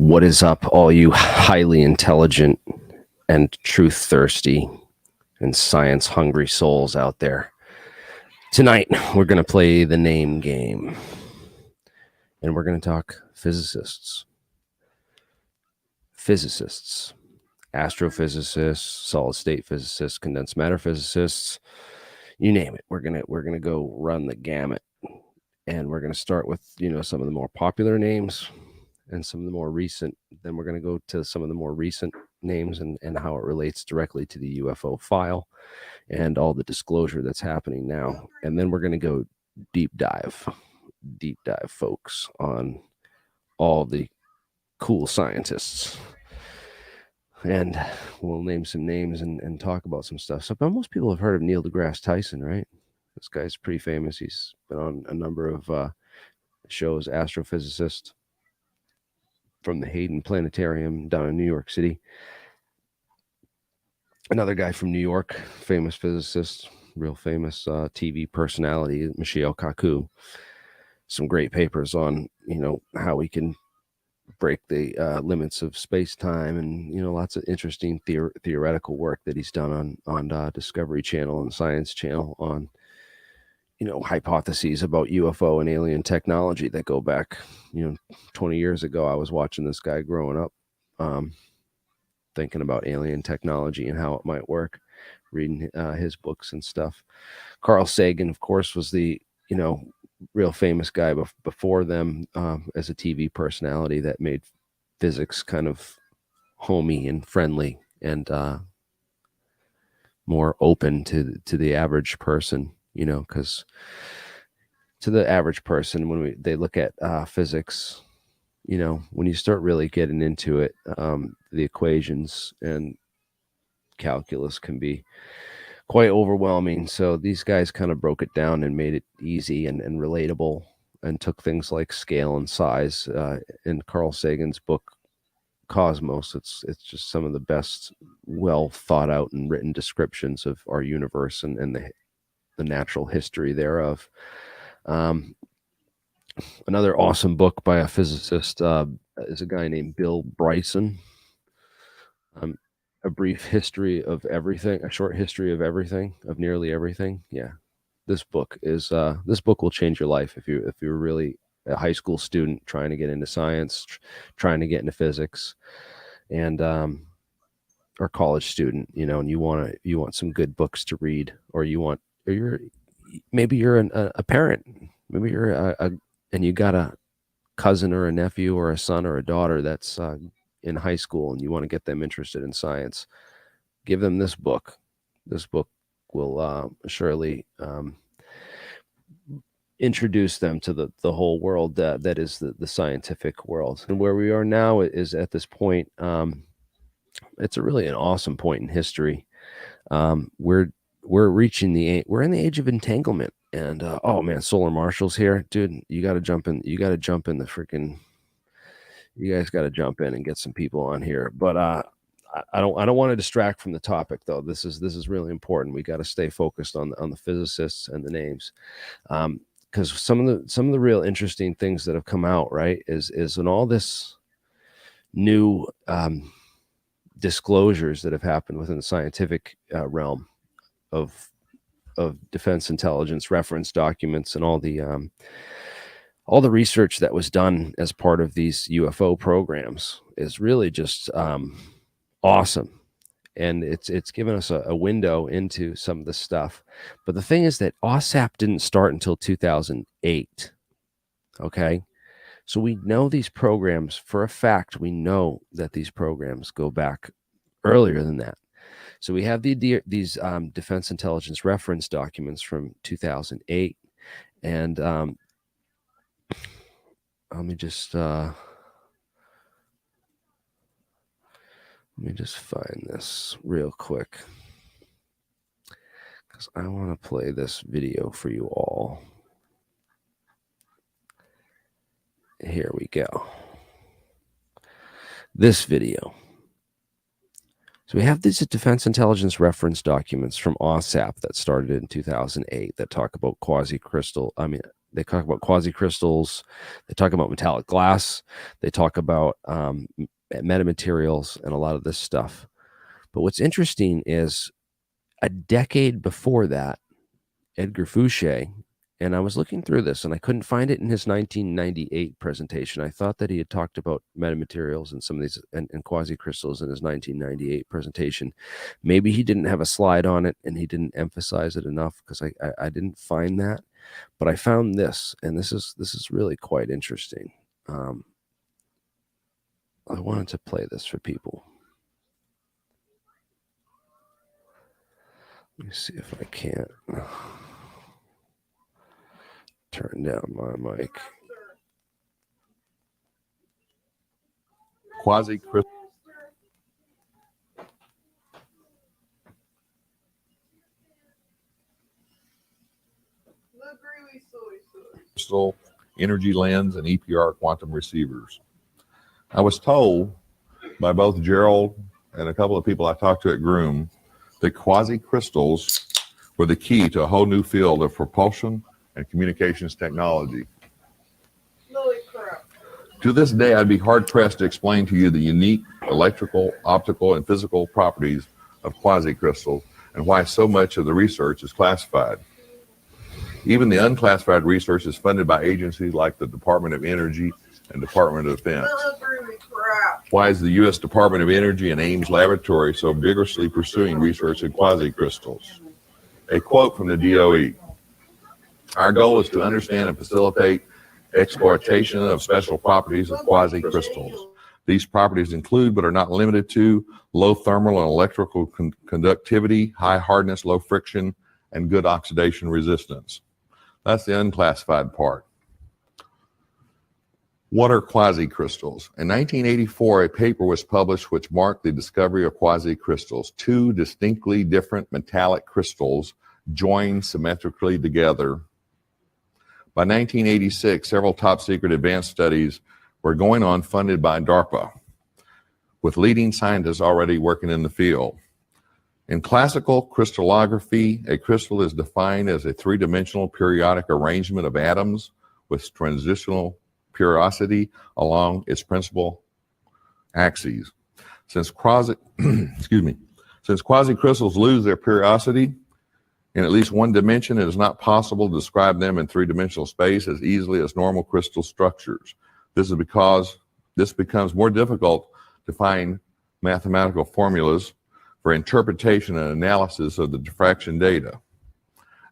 What is up, all you highly intelligent and truth thirsty and science hungry souls out there? Tonight, we're going to play the name game, and we're going to talk physicists, astrophysicists, solid state physicists, condensed matter physicists, you name it. We're gonna go run the gamut, and we're going to start with some of the more popular names and some of the more recent. Then we're going to go to some of the more recent names and how it relates directly to the UFO file and all the disclosure that's happening now. And then we're going to go deep dive, folks, on all the cool scientists. And we'll name some names and talk about some stuff. So, but most people have heard of Neil deGrasse Tyson, right? This guy's pretty famous. He's been on a number of shows, astrophysicist from the Hayden Planetarium down in New York City. Another guy from New York, famous physicist, real famous TV personality, Michio Kaku. Some great papers on, how we can break the limits of space-time, and, lots of interesting theoretical work that he's done on Discovery Channel and Science Channel on, hypotheses about UFO and alien technology that go back, 20 years ago. I was watching this guy growing up, thinking about alien technology and how it might work, reading his books and stuff. Carl Sagan, of course, was the, real famous guy before them as a TV personality that made physics kind of homey and friendly and more open to the average person, because to the average person, when they look at physics, when you start really getting into it, the equations and calculus can be quite overwhelming. So these guys kind of broke it down and made it easy and relatable, and took things like scale and size. In Carl Sagan's book Cosmos, it's just some of the best, well thought out and written descriptions of our universe and the natural history thereof. Another awesome book by a physicist is a guy named Bill Bryson. A brief history of everything, a short history of everything, of nearly everything. Yeah, this book will change your life if you're really a high school student trying to get into science, trying to get into physics, and or college student, and you want some good books to read, or maybe you're a parent, maybe you're and you got a cousin or a nephew or a son or a daughter that's in high school, and you want to get them interested in science. Give them this book. This book will surely introduce them to the whole world that is the scientific world. And where we are now is at this point. It's really an awesome point in history. We're in the age of entanglement. And oh man, Solar Marshall's here, dude. You got to jump in. You guys got to jump in and get some people on here. But I don't want to distract from the topic, though. This is really important. We got to stay focused on the physicists and the names, because some of the real interesting things that have come out, right, is in all this new disclosures that have happened within the scientific realm of defense intelligence reference documents, and all the research that was done as part of these UFO programs is really just awesome. And it's given us a window into some of the stuff. But the thing is that AAWSAP didn't start until 2008. Okay. So we know these programs for a fact. We know that these programs go back earlier than that. So we have these defense intelligence reference documents from 2008. And let me just find this real quick, because I want to play this video for you all. Here we go. This video. So we have these defense intelligence reference documents from AAWSAP that started in 2008 that talk about They talk about quasicrystals. They talk about metallic glass. They talk about metamaterials and a lot of this stuff. But what's interesting is a decade before that, Edgar Fouche, and I was looking through this and I couldn't find it in his 1998 presentation. I thought that he had talked about metamaterials and some of these and quasicrystals in his 1998 presentation. Maybe he didn't have a slide on it and he didn't emphasize it enough, because I didn't find that. But I found this, and this is really quite interesting. I wanted to play this for people. Let me see if I can't turn down my mic. Quasicrystal. Crystal energy lens and EPR quantum receivers. I was told by both Gerald and a couple of people I talked to at Groom that quasicrystals were the key to a whole new field of propulsion and communications technology. Holy crap. To this day, I'd be hard-pressed to explain to you the unique electrical, optical, and physical properties of quasicrystals and why so much of the research is classified. Even the unclassified research is funded by agencies like the Department of Energy and Department of Defense. Why is the U.S. Department of Energy and Ames Laboratory so vigorously pursuing research in quasicrystals? A quote from the DOE. Our goal is to understand and facilitate exploitation of special properties of quasicrystals. These properties include, but are not limited to, low thermal and electrical conductivity, high hardness, low friction, and good oxidation resistance. That's the unclassified part. What are quasicrystals? In 1984, a paper was published which marked the discovery of quasicrystals, two distinctly different metallic crystals joined symmetrically together. By 1986, several top-secret advanced studies were going on funded by DARPA, with leading scientists already working in the field. In classical crystallography, a crystal is defined as a three-dimensional periodic arrangement of atoms with transitional periodicity along its principal axes. Since quasicrystals lose their periodicity in at least one dimension, it is not possible to describe them in three-dimensional space as easily as normal crystal structures. This is because this becomes more difficult to find mathematical formulas for interpretation and analysis of the diffraction data.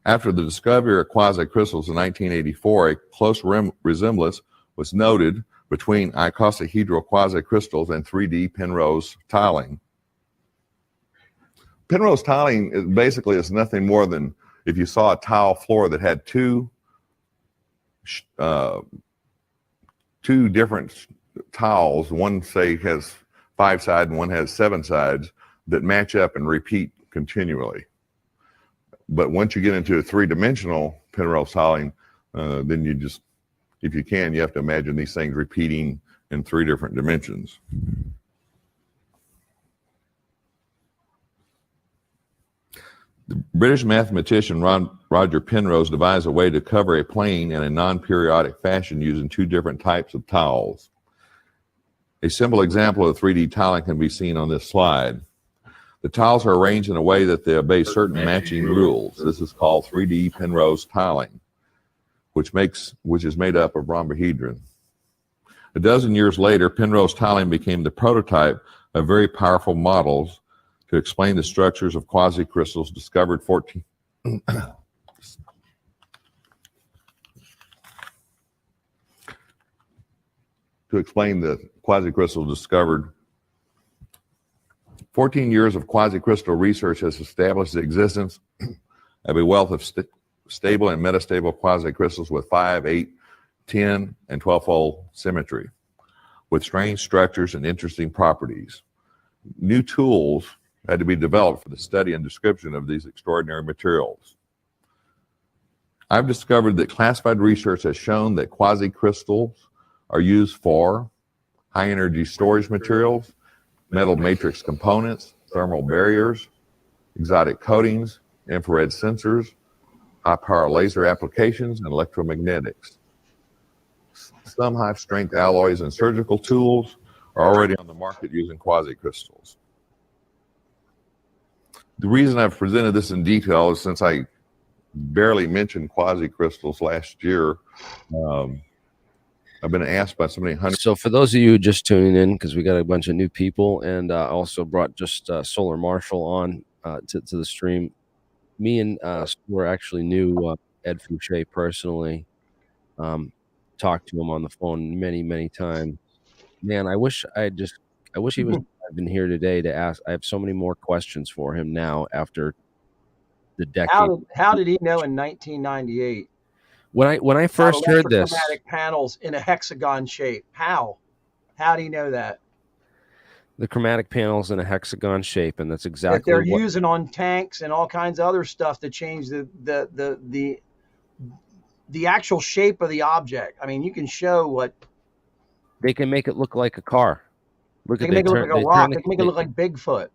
After the discovery of quasicrystals in 1984, a close resemblance was noted between icosahedral quasicrystals and 3D Penrose tiling. Penrose tiling is nothing more than if you saw a tile floor that had two different tiles, one say has 5 sides and one has 7 sides, that match up and repeat continually. But once you get into a three-dimensional Penrose tiling, then you just, if you can, you have to imagine these things repeating in 3 different dimensions. The British mathematician Roger Penrose devised a way to cover a plane in a non-periodic fashion using 2 different types of tiles. A simple example of 3D tiling can be seen on this slide. The tiles are arranged in a way that they obey certain matching rules. This is called 3D Penrose tiling, which is made up of rhombohedron. A dozen years later, Penrose tiling became the prototype of very powerful models to explain the structures of quasicrystals discovered 14 years of quasicrystal research has established the existence of a wealth of stable and metastable quasicrystals with 5, 8, 10, and 12-fold symmetry, with strange structures and interesting properties. New tools had to be developed for the study and description of these extraordinary materials. I've discovered that classified research has shown that quasicrystals are used for high-energy storage materials, metal matrix components, thermal barriers, exotic coatings, infrared sensors, high-power laser applications, and electromagnetics. Some high-strength alloys and surgical tools are already on the market using quasicrystals. The reason I've presented this in detail is since I barely mentioned quasicrystals last year, I've been asked by so many hundreds. So for those of you just tuning in, because we got a bunch of new people, and also brought just Solar Marshall on to the stream. Me and Stuart actually knew Ed Fouche personally. Talked to him on the phone many times. Man, I wish he was been here today to ask. I have so many more questions for him now after the decade. How did he know in 1998? When I first heard this, electrochromatic panels in a hexagon shape. How do you know that? The chromatic panels in a hexagon shape, and that's exactly that they're using on tanks and all kinds of other stuff to change the actual shape of the object. I mean, you can show what they can make it look like a car. They can make it look like a rock. They can make it look like Bigfoot.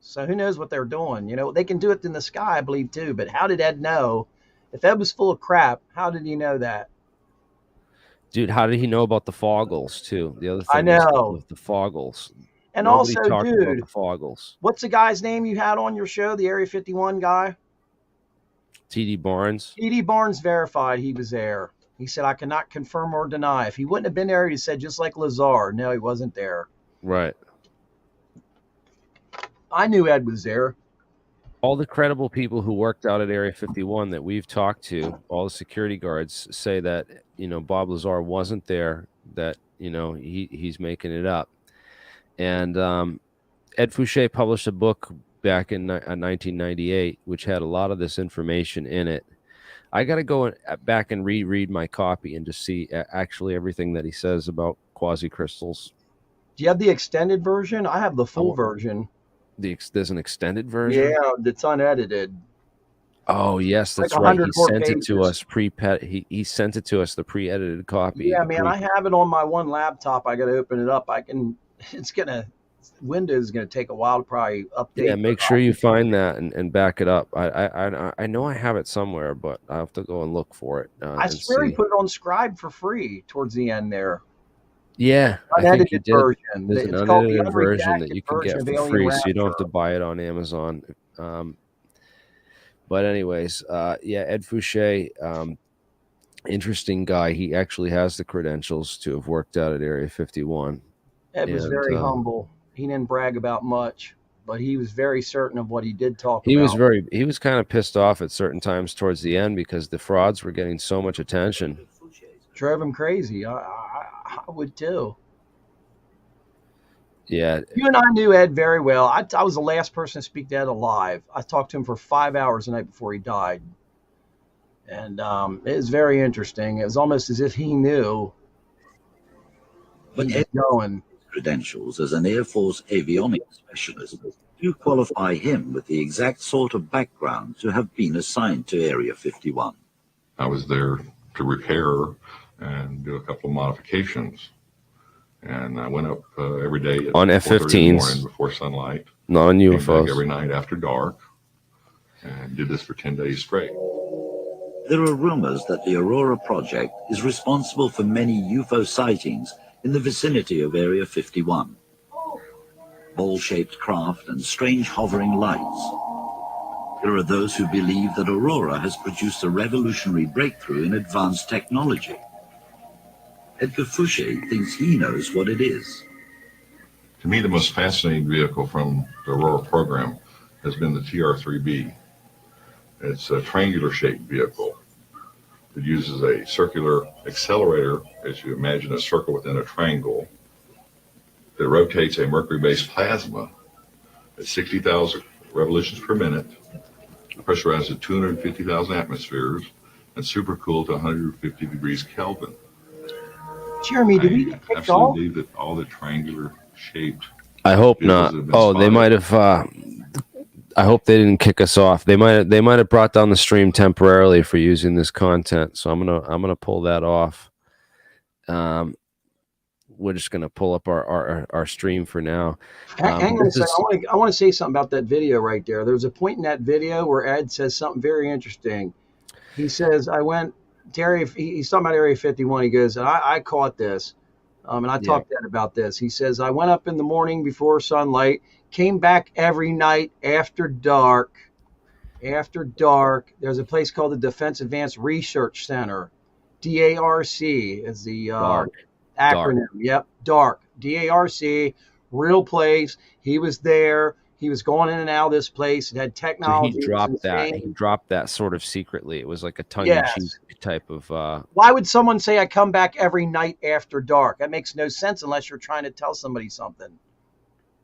So who knows what they're doing? You know, they can do it in the sky, I believe, too. But how did Ed know? If Ed was full of crap, how did he know that? Dude, how did he know about the foggles too? The other thing I know with the foggles. And nobody also, talked dude, about the foggles. What's the guy's name you had on your show? The Area 51 guy? T.D. Barnes. T.D. Barnes verified he was there. He said, I cannot confirm or deny. If he wouldn't have been there, he said, just like Lazar. No, he wasn't there. Right. I knew Ed was there. All the credible people who worked out at Area 51 that we've talked to, all the security guards say that, you know, Bob Lazar wasn't there, that, you know, he's making it up. And Ed Fouche published a book back in 1998, which had a lot of this information in it. I got to go back and reread my copy and just see actually everything that he says about quasicrystals. Do you have the extended version? I have the full version. There's an extended version? Yeah, that's unedited. Oh, yes, that's like right. He sent pages. it to us he sent it to us, the pre-edited copy. Yeah, man, I have it on my one laptop. I got to open it up. Windows is going to take a while to probably update. Yeah, make sure you find that and back it up. I know I have it somewhere, but I have to go and look for it. I swear he put it on Scribe for free towards the end there. Yeah, unedited version. There's an unedited version that you can get for free, so you don't have to buy it on Amazon. But anyways, yeah, Ed Fouche, interesting guy. He actually has the credentials to have worked out at Area 51. Ed was very humble. He didn't brag about much, but he was very certain of what he did talk about. He was kind of pissed off at certain times towards the end because the frauds were getting so much attention. Drove him crazy. I would too. Yeah. You and I knew Ed very well. I was the last person to speak to Ed alive. I talked to him for 5 hours the night before he died. And it was very interesting. It was almost as if he knew. But Ed's credentials as an Air Force avionics specialist do qualify him with the exact sort of background to have been assigned to Area 51. I was there to repair and do a couple of modifications. And I went up every day at on F-15s before sunlight. Not on UFOs. Every night after dark. And did this for 10 days straight. There are rumors that the Aurora project is responsible for many UFO sightings in the vicinity of Area 51. Ball-shaped craft and strange hovering lights. There are those who believe that Aurora has produced a revolutionary breakthrough in advanced technology. Edgar Fouche thinks he knows what it is. To me, the most fascinating vehicle from the Aurora program has been the TR-3B. It's a triangular-shaped vehicle. It uses a circular accelerator, as you imagine a circle within a triangle, that rotates a mercury-based plasma at 60,000 revolutions per minute, pressurized at 250,000 atmospheres, and supercooled to 150 degrees Kelvin. Jeremy, did we get kicked off? I absolutely believe that all the triangular-shaped. I hope not. Oh, they might have. I hope they didn't kick us off. They might have brought down the stream temporarily for using this content. So I'm gonna pull that off. we're just gonna pull up our stream for now. Hang on a second. I want to say something about that video right there. There's a point in that video where Ed says something very interesting. He says, "I went to area." He's talking about Area 51. He goes, "I caught this, and I talked to Ed about this." He says, "I went up in the morning before sunlight, came back every night after dark. After dark, there's a place called the Defense Advanced Research Center, DARC is the acronym. Dark. Yep, DARC, DARC, real place. He was there. He was going in and out of this place. It had technology. So he dropped that. He dropped that sort of secretly. It was like a tongue-in-cheek type of. Why would someone say I come back every night after dark? That makes no sense unless you're trying to tell somebody something.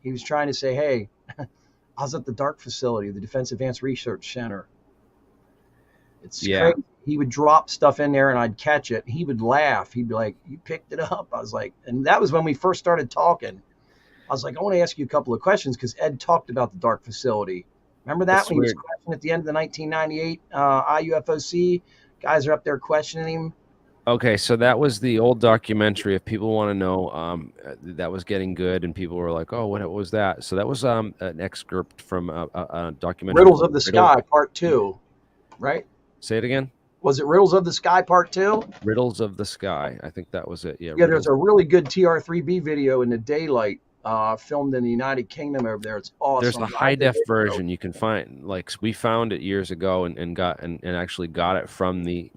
He was trying to say, "Hey, I was at the DARC facility, the Defense Advanced Research Center." It's crazy. He would drop stuff in there and I'd catch it. He would laugh. He'd be like, "You picked it up." I was like, and that was when we first started talking. I was like, "I want to ask you a couple of questions," because Ed talked about the DARC facility. Remember that? That's when weird. He was questioning at the end of the 1998 IUFOC? Guys are up there questioning him. Okay, so that was the old documentary. If people want to know, that was getting good, and people were like, "Oh, what was that?" So that was an excerpt from a documentary. Riddles of the Sky, Part 2, right? Say it again. Was it Riddles of the Sky Part 2? Riddles of the Sky. I think that was it. Yeah. Yeah, there's a really good TR3B video in the daylight, filmed in the United Kingdom over there. It's awesome. There's a high def version you can find. Like we found it years ago and actually got it from the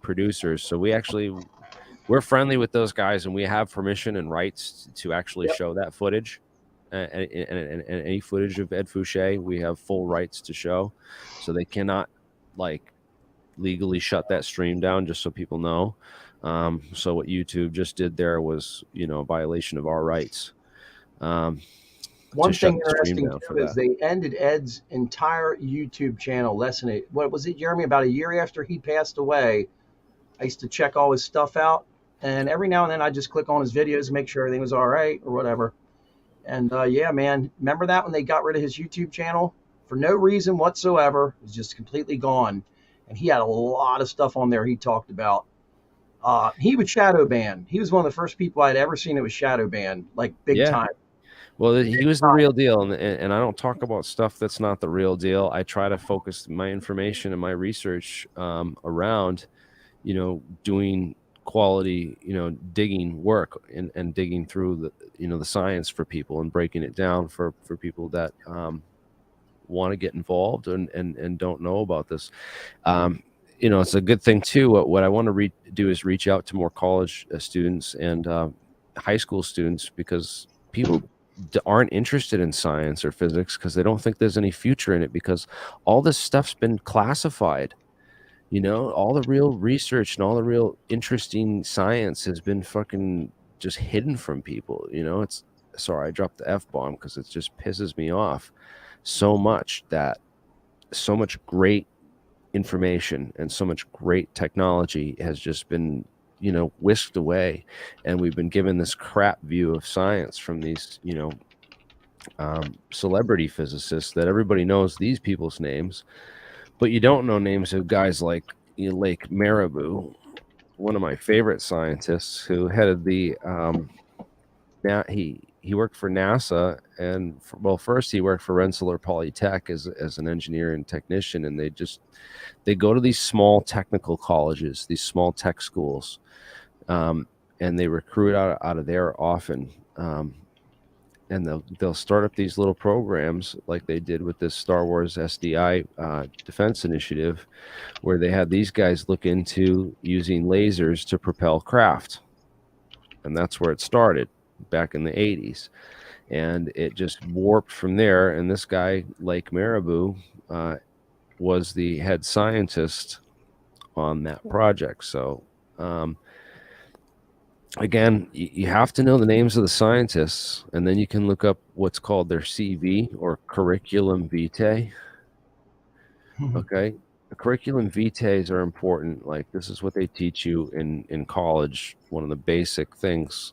producers. So we're friendly with those guys and we have permission and rights to actually show that footage. And any footage of Ed Fouche, we have full rights to show. So they cannot legally shut that stream down, just so people know. So what YouTube just did there was, a violation of our rights. One thing interesting too is they ended Ed's entire YouTube channel what was it, Jeremy? About a year after he passed away, I used to check all his stuff out, and every now and then I just click on his videos and make sure everything was all right or whatever. And yeah, man, remember that when they got rid of his YouTube channel for no reason whatsoever? It was just completely gone. And he had a lot of stuff on there he talked about. He would shadow ban. He was one of the first people I'd ever seen that was shadow banned, like big time. Well, he was the real deal. And I don't talk about stuff that's not the real deal. I try to focus my information and my research around, doing quality, digging work and digging through the science for people and breaking it down for people that want to get involved and don't know about this. It's a good thing too. What I want to do is reach out to more college students and high school students, because people aren't interested in science or physics because they don't think there's any future in it, because all this stuff's been classified. All the real research and all the real interesting science has been fucking just hidden from people. It's sorry, I dropped the F-bomb because it just pisses me off so much that so much great information and so much great technology has just been whisked away, and we've been given this crap view of science from these celebrity physicists that everybody knows these people's names, but you don't know names of guys like Lake Marabou, one of my favorite scientists, who headed the he worked for NASA, and first he worked for Rensselaer Polytech as an engineer and technician, and they go to these small technical colleges, these small tech schools, and they recruit out of there often, and they'll start up these little programs like they did with this Star Wars SDI defense initiative, where they had these guys look into using lasers to propel craft, and that's where it started back in the 80s, and it just warped from there. And this guy, Lake Marabou, was the head scientist on that project. So again, you have to know the names of the scientists, and then you can look up what's called their CV or curriculum vitae. Okay, the curriculum vitae are important. Like, this is what they teach you in college, one of the basic things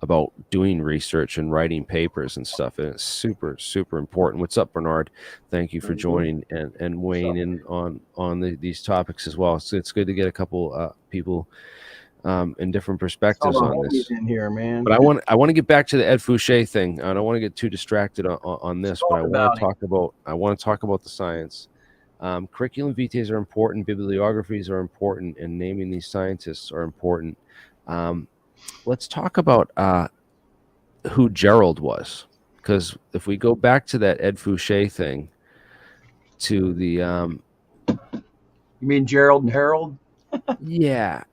about doing research and writing papers and stuff, and it's super, super important. What's up, Bernard? Thank you for joining and weighing in on these topics as well. So it's good to get a couple people and different perspectives on this. In here, man. But I want to get back to the Ed Fouche thing. I don't want to get too distracted on this, but I want to talk about the science. Curriculum vitae are important, bibliographies are important, and naming these scientists are important. Let's talk about who Gerald was, because if we go back to that Ed Fouche thing, to the you mean Gerald and Harold? Yeah,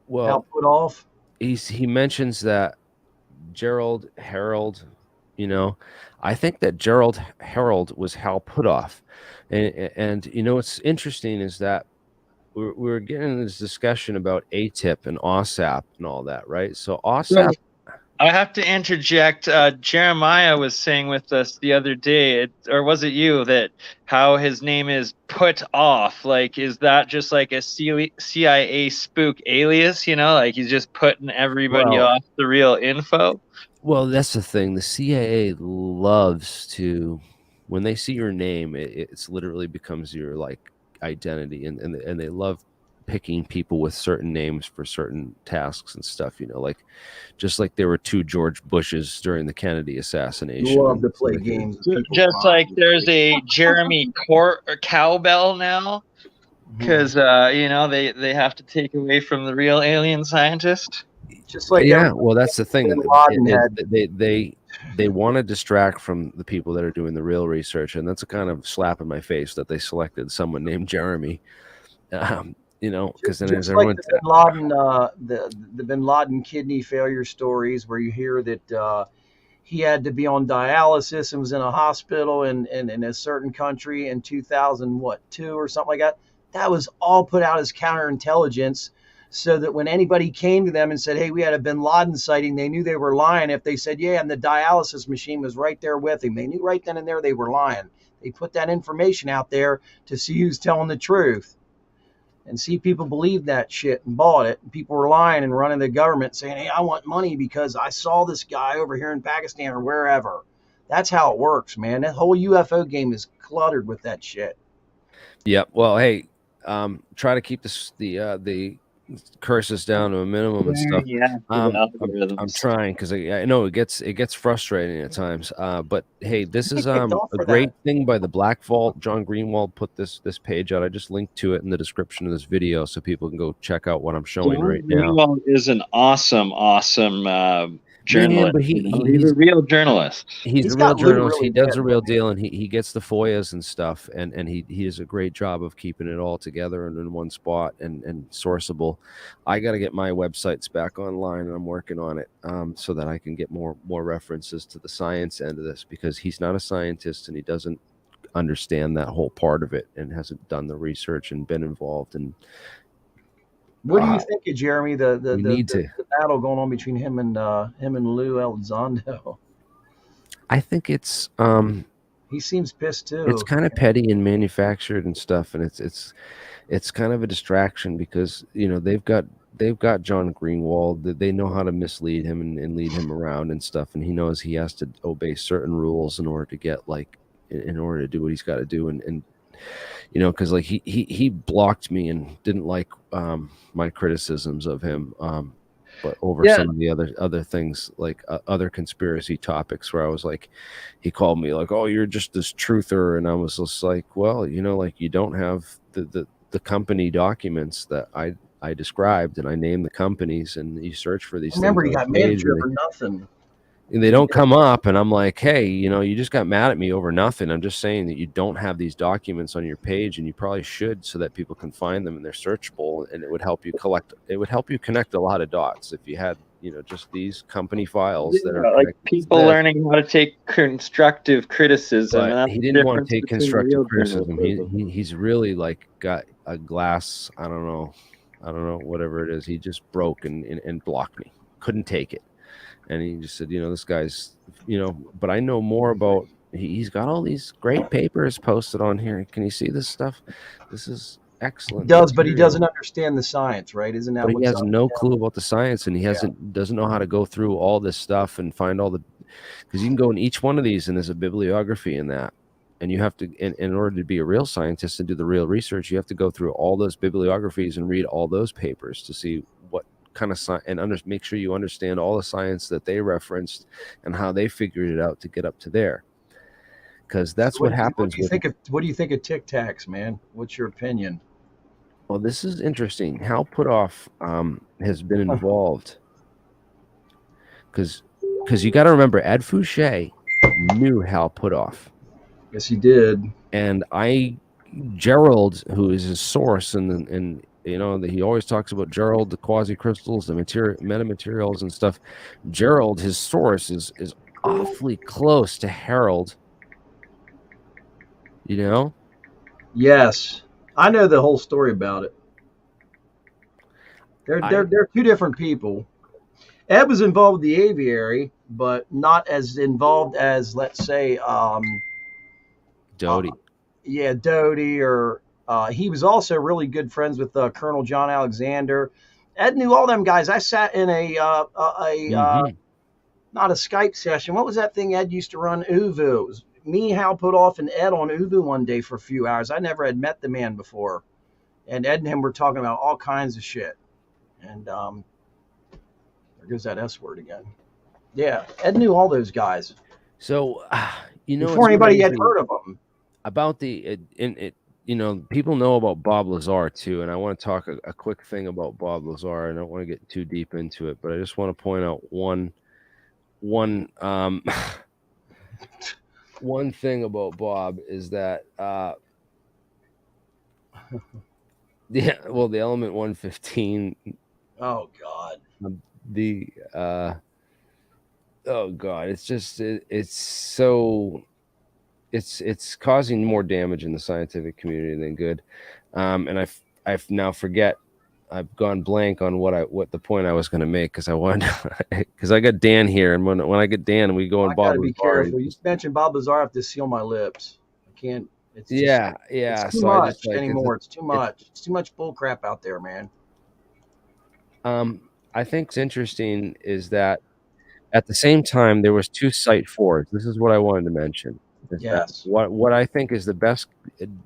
well, Hal Puthoff. He mentions that Gerald Harold. I think that Gerald Harold was Hal Puthoff, and what's interesting is that we're getting this discussion about AATIP and AAWSAP and all that, right? So AAWSAP. I have to interject. Jeremiah was saying with us the other day, or was it you, that how his name is Puthoff? Like, is that just like a CIA spook alias? Like he's just putting everybody off the real info? Well, that's the thing. The CIA loves to, when they see your name, it's literally becomes your like identity, and they love picking people with certain names for certain tasks and stuff, like just like there were 2 George Bushes during the Kennedy assassination. Love to play games. Just like there's a Jeremy Cowbell now, because they have to take away from the real alien scientist. Just like well, that's the thing. They want to distract from the people that are doing the real research, and that's a kind of slap in my face that they selected someone named Jeremy. Because then there's everyone. The Bin Laden kidney failure stories, where you hear that he had to be on dialysis and was in a hospital in a certain country in 2002 or something like that. That was all put out as counterintelligence, so that when anybody came to them and said, "Hey, we had a Bin Laden sighting," they knew they were lying. If they said, "Yeah, and the dialysis machine was right there with him," they knew right then and there they were lying. They put that information out there to see who's telling the truth. And see, people believed that shit and bought it. And people were lying and running the government saying, "Hey, I want money because I saw this guy over here in Pakistan or wherever." That's how it works, man. That whole UFO game is cluttered with that shit. Yeah. Well, hey, try to keep the curses down to a minimum and stuff. Yeah, I'm trying, because I know it gets frustrating at times. But hey, this is a great thing by the Black Vault. John Greenwald put this page out. I just linked to it in the description of this video so people can go check out what I'm showing right now. Greenwald is an awesome journalist. But he's a real journalist. He's a real journalist. He does a real deal, and he gets the FOIAs and stuff, and he does a great job of keeping it all together and in one spot and sourceable. I got to get my websites back online, and I'm working on it so that I can get more references to the science end of this, because he's not a scientist and he doesn't understand that whole part of it and hasn't done the research and been involved. And what do you think of Jeremy? The battle going on between him and Lou Elizondo. I think it's he seems pissed too. It's kind of petty and manufactured and stuff, and it's kind of a distraction, because they've got John Greenwald. They know how to mislead him and lead him around and stuff, and he knows he has to obey certain rules in order to get in order to do what he's got to do, and because like he blocked me and didn't like my criticisms of him, but over some of the other things, like other conspiracy topics, where I was like, he called me like, "Oh, you're just this truther," and I was just like, well, like you don't have the company documents that I described, and I named the companies, and you search for these. Remember, he got mad at you for nothing. And they don't come up, and I'm like, hey, you just got mad at me over nothing. I'm just saying that you don't have these documents on your page, and you probably should, so that people can find them and they're searchable, and it would help you connect a lot of dots if you had, just these company files that are like people learning how to take constructive criticism. But he didn't want to take constructive criticism. He's really like got a glass, I don't know, whatever it is. He just broke and blocked me. Couldn't take it. And he just said, this guy's, but I know more about, he's got all these great papers posted on here. Can you see this stuff? This is excellent. He does, but he doesn't understand the science, right? Isn't that what he has no clue about the science, and he doesn't know how to go through all this stuff and find all the, because you can go in each one of these and there's a bibliography in that. And you have to, in order to be a real scientist and do the real research, you have to go through all those bibliographies and read all those papers to see what kind of and make sure you understand all the science that they referenced and how they figured it out to get up to there. Because that's So what happens. What do you think of Tic Tacs, man? What's your opinion? Well, this is interesting. Hal Puthoff has been involved because you got to remember Ed Fouche knew Hal Puthoff. Yes, he did. And Gerald, who is his source, and you know, he always talks about Gerald, the quasi-crystals, the metamaterials and stuff. Gerald, his source, is awfully close to Harold. You know? Yes, I know the whole story about it. They're two different people. Ed was involved with the aviary, but not as involved as, let's say, Doty. Doty, or he was also really good friends with Colonel John Alexander. Ed knew all them guys. I sat in a not a Skype session. What was that thing Ed used to run? UFO. It was me, Hal Puthoff, and Ed on UFO one day for a few hours. I never had met the man before, and Ed and him were talking about all kinds of shit. And there goes that S word again. Yeah, Ed knew all those guys. So, you know, before anybody had heard of them. About you know, people know about Bob Lazar too, and I want to talk a quick thing about Bob Lazar. I don't want to get too deep into it, but I just want to point out one thing about Bob is that the element 115. Oh God. Oh God, it's just it's causing more damage in the scientific community than good. And I've now forget. I've gone blank on what the point I was going to make, because I wanted because I got Dan here, and when I get Dan and we go on Bob Lazar. Be careful. You mentioned Bob Lazar, I have to seal my lips. I can't. It's just, It's too much anymore. It's too much. It's too much bull crap out there, man. I think what's interesting is that at the same time there was 2 Site 4s. This is what I wanted to mention. Yes. What I think is the best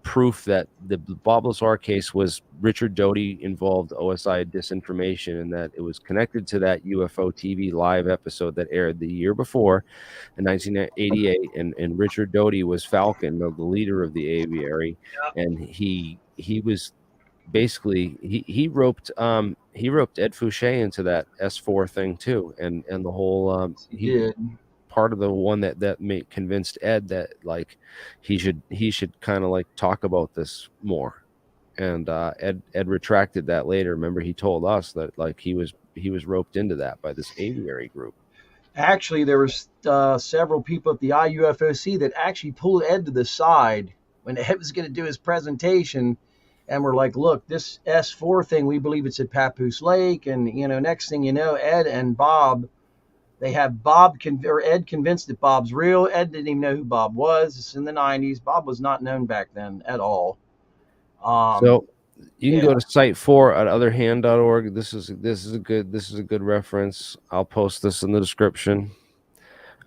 proof that the Bob Lazar case was Richard Doty involved OSI disinformation, and that it was connected to that UFO TV live episode that aired the year before in 1988, and Richard Doty was Falcon, the leader of the aviary, and he was basically he roped Ed Fouche into that S4 thing too, and the whole he did. Part of the one that convinced Ed that like he should kind of like talk about this more, and Ed retracted that later. Remember, he told us that like he was roped into that by this aviary group. Actually, there was several people at the IUFOC that actually pulled Ed to the side when Ed was going to do his presentation, and we're like, look, this S4 thing, we believe it's at Papoose Lake, and you know, next thing you know, Ed and Bob. They have Ed convinced that Bob's real. Ed didn't even know who Bob was. It's in the 90s. Bob was not known back then at all. So you can go to Site 4 at otherhand.org. This is a good reference. I'll post this in the description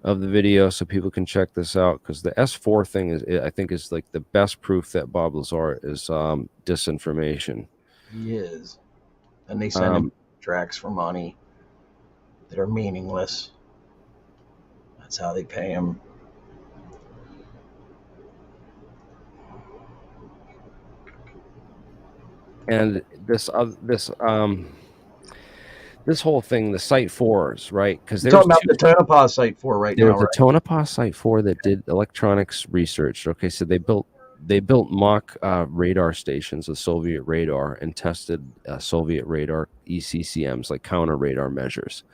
of the video so people can check this out, because the S4 thing I think is like the best proof that Bob Lazar is disinformation. He is. And they send him tracks for money that are meaningless. That's how they pay him. And this whole thing, the Site 4s, right? Because they're talking about the Tonopah Site 4 right now. There was a Tonopah Site 4 that did electronics research. Okay, so they built mock radar stations with Soviet radar and tested Soviet radar ECCMs, like counter radar measures.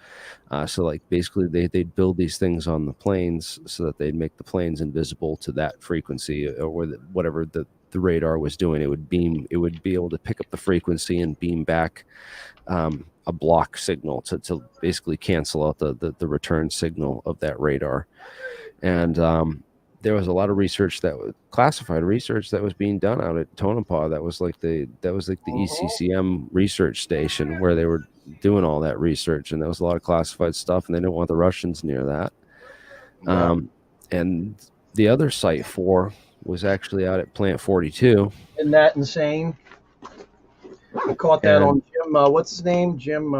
So like basically they'd build these things on the planes so that they'd make the planes invisible to that frequency, or whatever the radar was doing. It would be able to pick up the frequency and beam back a block signal to basically cancel out the return signal of that radar. And there was a lot of research classified research that was being done out at Tonopah. That was like the ECCM research station where they were doing all that research, and there was a lot of classified stuff, and they didn't want the Russians near that. Yeah. And the other Site 4 was actually out at Plant 42. Isn't that insane? I caught that on Jim. What's his name? Jim.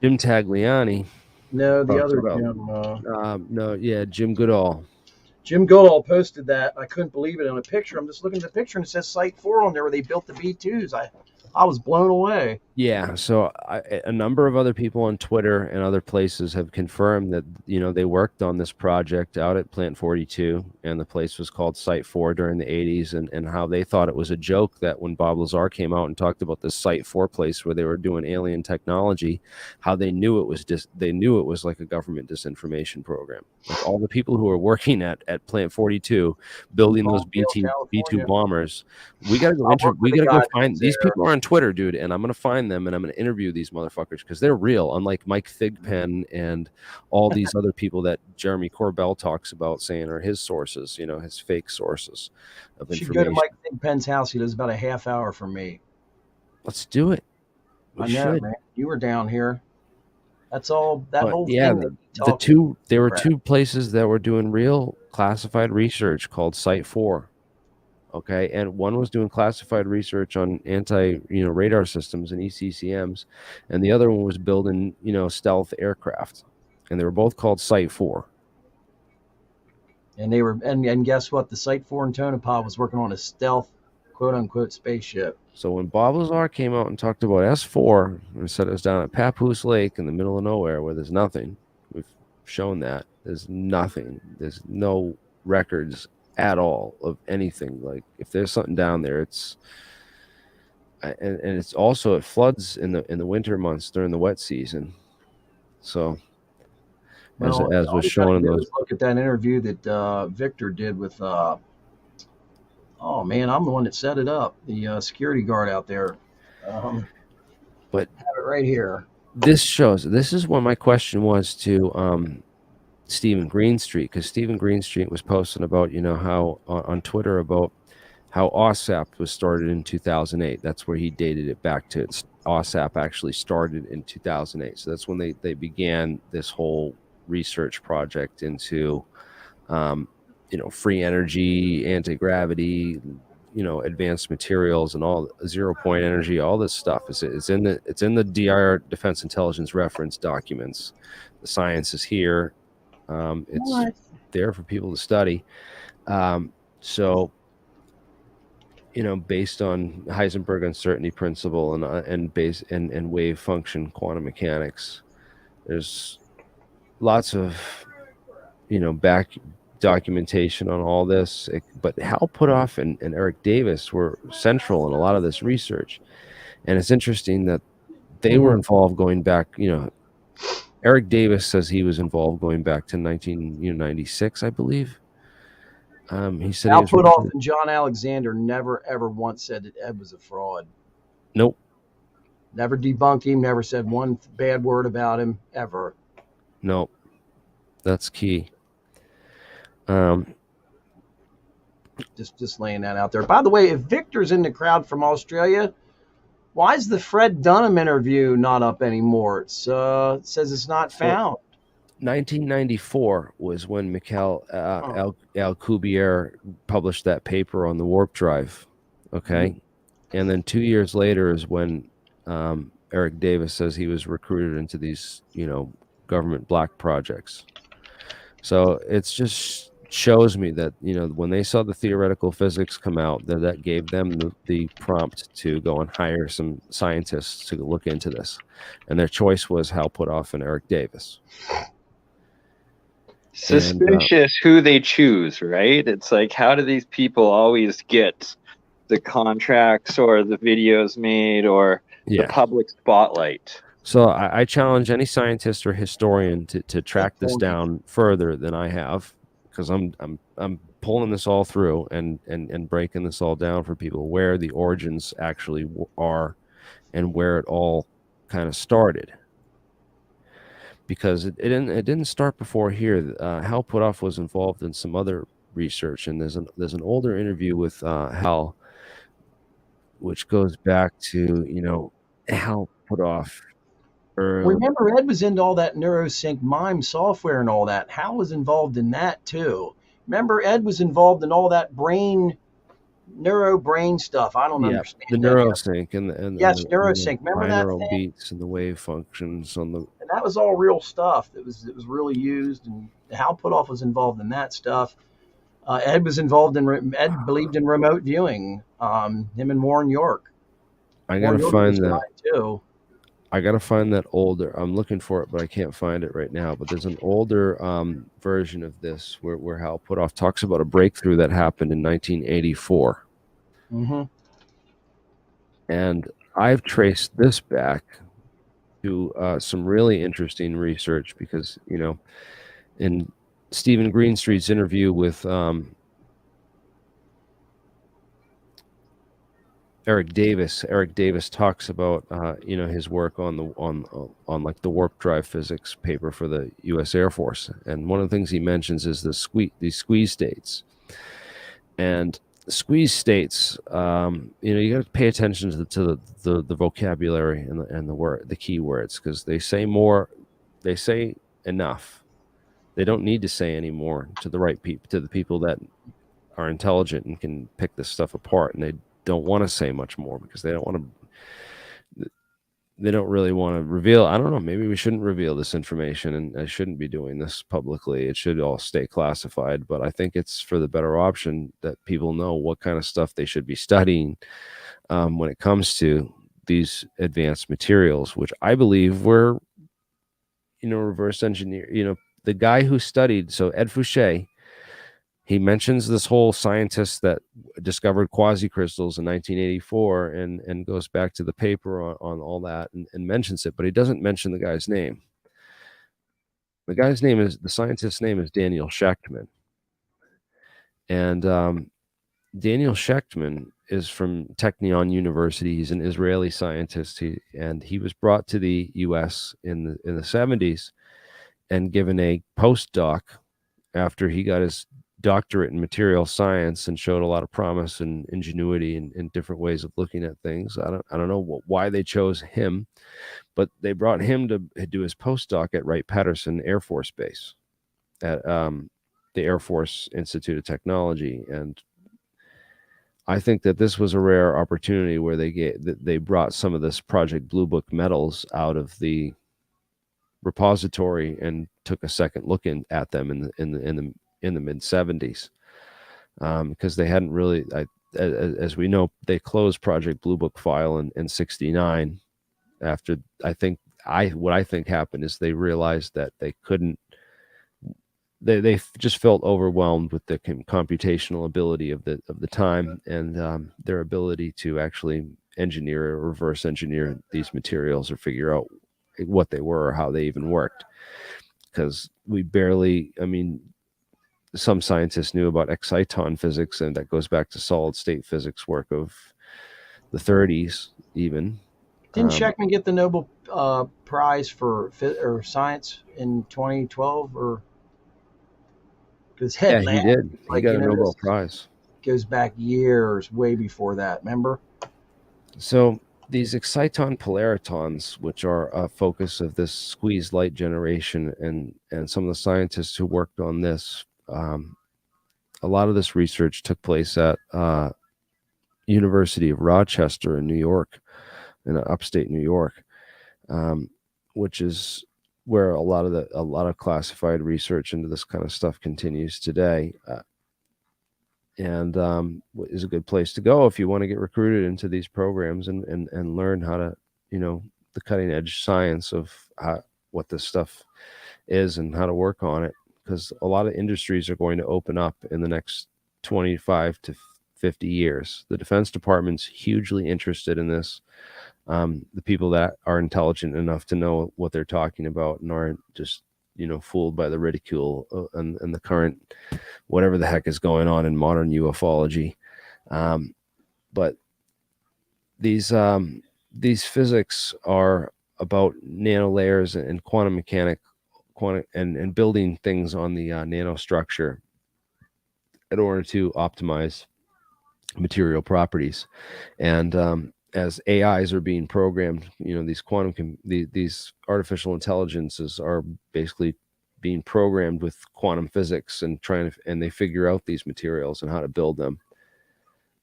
Jim Tagliani. No, the talks other about, Jim. no, yeah, Jim Goodall. Jim Goodall posted that. I couldn't believe it in a picture. I'm just looking at the picture and it says Site 4 on there where they built the B2s. I was blown away. Yeah, so a number of other people on Twitter and other places have confirmed that, you know, they worked on this project out at Plant 42, and the place was called Site 4 during the 80s, and how they thought it was a joke that when Bob Lazar came out and talked about this Site 4 place where they were doing alien technology, how they knew it was like a government disinformation program. Like all the people who are working at Plant 42 building those B2 bombers, we gotta go find these people are on Twitter, dude, and I'm gonna find them and I'm gonna interview these motherfuckers because they're real, unlike Mike Thigpen and all these other people that Jeremy Corbell talks about saying are his sources, you know, his fake sources of information. You should go to Mike Thigpen's house. He lives about a half hour from me. Let's do it. I know, man. You were down here. That's all. That whole yeah, thing. There were two places that were doing real classified research called Site 4. Okay, and one was doing classified research on radar systems and ECCMs, and the other one was building, you know, stealth aircraft, and they were both called Site 4. And they were, and guess what? The Site 4 in Tonopah was working on a stealth, quote unquote, spaceship. So when Bob Lazar came out and talked about S4 and said it was down at Papoose Lake in the middle of nowhere where there's nothing, we've shown that there's nothing, there's no records at all of anything. Like if there's something down there, it's and it's also, it floods in the winter months during the wet season. So as was shown in those, look at that interview that Victor did with oh man, I'm the one that set it up, the security guard out there. But I have it right here. This is what my question was to Stephen Greenstreet, because Stephen Greenstreet was posting about, you know, how on Twitter about how AAWSAP was started in 2008. That's where he dated it back to. AAWSAP actually started in 2008. So that's when they began this whole research project into, you know, free energy, anti-gravity, you know, advanced materials and all 0-point energy, all this stuff. It's in the DR Defense Intelligence Reference documents. The science is here. It's there for people to study. So, you know, based on Heisenberg uncertainty principle and wave function quantum mechanics, there's lots of, you know, back documentation on all this. But Hal Puthoff and Eric Davis were central in a lot of this research, and it's interesting that they were involved going back, you know. Eric Davis says he was involved going back to 1996, I believe. He said Al Puthoff and John Alexander never ever once said that Ed was a fraud. Nope. Never debunked him. Never said one bad word about him ever. Nope. That's key. Just laying that out there. By the way, if Victor's in the crowd from Australia, why is the Fred Dunham interview not up anymore? It says it's not found. 1994 was when Mikhail Alcubierre published that paper on the warp drive. Okay. And then 2 years later is when Eric Davis says he was recruited into these, you know, government black projects. So it's just shows me that, you know, when they saw the theoretical physics come out, that gave them the prompt to go and hire some scientists to look into this, and their choice was Hal Puthoff and Eric Davis. Suspicious who they choose, right? It's like, how do these people always get the contracts or the videos made or the public spotlight? So I challenge any scientist or historian to track this down further than I have, because I'm pulling this all through and breaking this all down for people, where the origins actually are and where it all kind of started. Because it didn't start before here. Hal Puthoff was involved in some other research, and there's an older interview with Hal, which goes back to, you know, Hal Puthoff. Remember, Ed was into all that NeuroSync MIME software and all that. Hal was involved in that too. Remember, Ed was involved in all that brain neuro brain stuff. I don't understand the that. neurosync and Yes, the neurosync. Remember that binaural thing? beats and the wave functions on the. And that was all real stuff. It was really used, and Hal Puthoff was involved in that stuff. Ed was involved in. Ed believed in remote viewing. Him and Warren York. I Warren gotta York find was that. right too. I gotta find that older. I'm looking for it, but I can't find it right now. But there's an older version of this where Hal Puthoff talks about a breakthrough that happened in 1984, Mm-hmm. and I've traced this back to some really interesting research because in Stephen Greenstreet's interview with Eric Davis talks about his work on the on like the warp drive physics paper for the U.S. Air Force, and one of the things he mentions is these squeeze states, and squeeze states. You got to pay attention to the vocabulary and the key words, because they say enough. They don't need to say any more to the right people, to the people that are intelligent and can pick this stuff apart, and they don't want to say much more because they don't really want to reveal. I don't know, maybe we shouldn't reveal this information, and I shouldn't be doing this publicly. It should all stay classified, but I think it's for the better option that people know what kind of stuff they should be studying when it comes to these advanced materials, which I believe were reverse engineer. The guy who studied, so Ed Fouche, he mentions this whole scientist that discovered quasicrystals in 1984 and goes back to the paper on all that and mentions it, but he doesn't mention the guy's name. The scientist's name is Daniel Shachtman. And Daniel Shachtman is from Technion University. He's an Israeli scientist. He was brought to the U.S. in the 70s and given a postdoc after he got his doctorate in material science and showed a lot of promise and ingenuity in different ways of looking at things. I don't know why they chose him, but they brought him to do his postdoc at Wright-Patterson Air Force Base at the Air Force Institute of Technology. And I think that this was a rare opportunity where they brought some of this Project Blue Book metals out of the repository and took a second look at them in the mid 70s, because they hadn't really, as we know, they closed Project Blue Book file in 69 after what I think happened is they realized that they couldn't, they just felt overwhelmed with the computational ability of the time and their ability to actually engineer or reverse engineer these materials or figure out what they were or how they even worked, because some scientists knew about exciton physics, and that goes back to solid state physics work of the 30s even. Didn't Shachtman get the Nobel Prize for science in 2012? Or because he did. He got a Nobel Prize. Goes back years, way before that. Remember? So these exciton polaritons, which are a focus of this squeeze light generation, and some of the scientists who worked on this, a lot of this research took place at University of Rochester in New York, in upstate New York, which is where a lot of classified research into this kind of stuff continues today, and is a good place to go if you want to get recruited into these programs and learn how to, the cutting edge science of what this stuff is and how to work on it, because a lot of industries are going to open up in the next 25 to 50 years. The Defense Department's hugely interested in this. The people that are intelligent enough to know what they're talking about and aren't just, fooled by the ridicule and the current, whatever the heck is going on in modern ufology. But these physics are about nanolayers and quantum mechanics, and building things on the nanostructure in order to optimize material properties. And as AIs are being programmed, these artificial intelligences are basically being programmed with quantum physics and they figure out these materials and how to build them.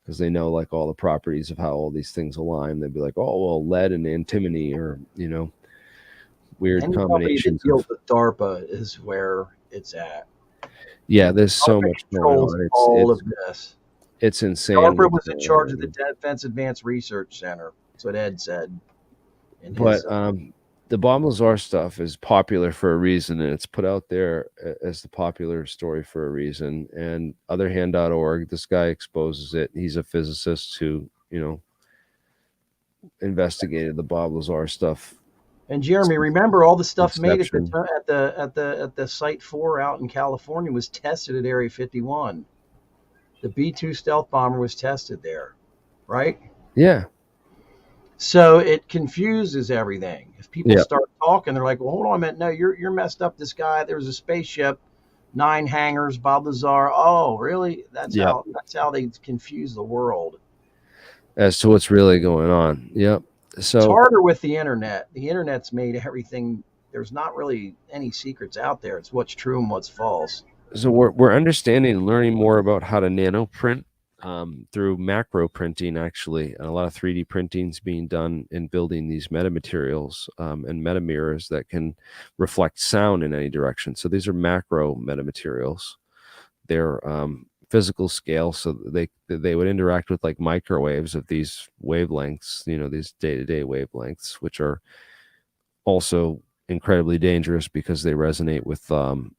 because they know like all the properties of how all these things align. They'd be like, oh, well, lead and antimony, or, you know, weird Any company that combinations. deals with DARPA is where it's at. Yeah, there's so DARPA much going controls on. all of this. It's insane. DARPA was in charge of the Defense Advanced Research Center. That's what Ed said. But the Bob Lazar stuff is popular for a reason, and it's put out there as the popular story for a reason. And otherhand.org, this guy exposes it. He's a physicist who, you know, investigated the Bob Lazar stuff. And Jeremy, remember all the stuff made at the Site 4 out in California was tested at Area 51. The B-2 stealth bomber was tested there, right? Yeah. So it confuses everything. If people start talking, they're like, well, hold on a minute. No, you're messed up. This guy, there's a spaceship, 9 hangars, Bob Lazar. Oh, really? That's how they confuse the world. As to what's really going on. Yep. So it's harder with the internet. The internet's made everything. There's not really any secrets out there. It's what's true and what's false. So we're understanding and learning more about how to nano print through macro printing, actually, and a lot of 3D printing is being done in building these metamaterials and metamirrors that can reflect sound in any direction. So these are macro metamaterials. They're physical scale, so they would interact with like microwaves of these wavelengths, you know, these day-to-day wavelengths, which are also incredibly dangerous because they resonate with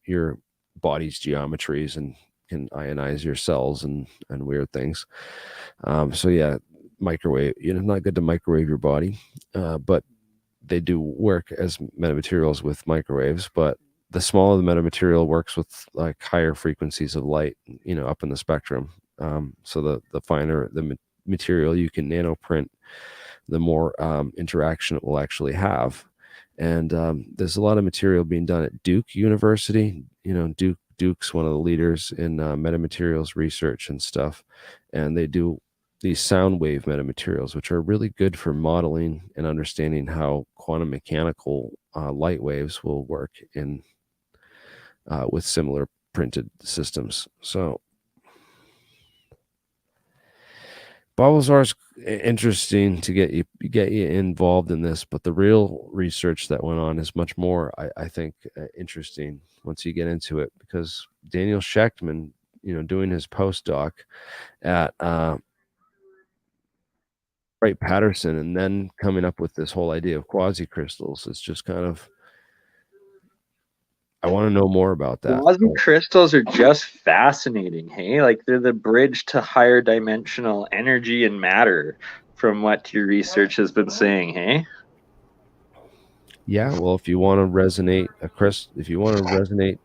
your body's geometries and can ionize your cells and weird things. So yeah, microwave, you know, not good to microwave your body, but they do work as metamaterials with microwaves. But the smaller the metamaterial works with like higher frequencies of light, you know, up in the spectrum. So the finer the material you can nanoprint, the more interaction it will actually have. And there's a lot of material being done at Duke University. You know, Duke's one of the leaders in metamaterials research and stuff. And they do these sound wave metamaterials, which are really good for modeling and understanding how quantum mechanical light waves will work in with similar printed systems. So Bob Lazar's interesting to get you involved in this, but the real research that went on is much more, I think, interesting once you get into it, because Daniel Shachtman, you know, doing his postdoc at Wright-Patterson and then coming up with this whole idea of quasicrystals, it's just kind of, I want to know more about that. Quasicrystals are just fascinating, hey? Like they're the bridge to higher dimensional energy and matter, from what your research has been saying, hey? Yeah, well, if you want to resonate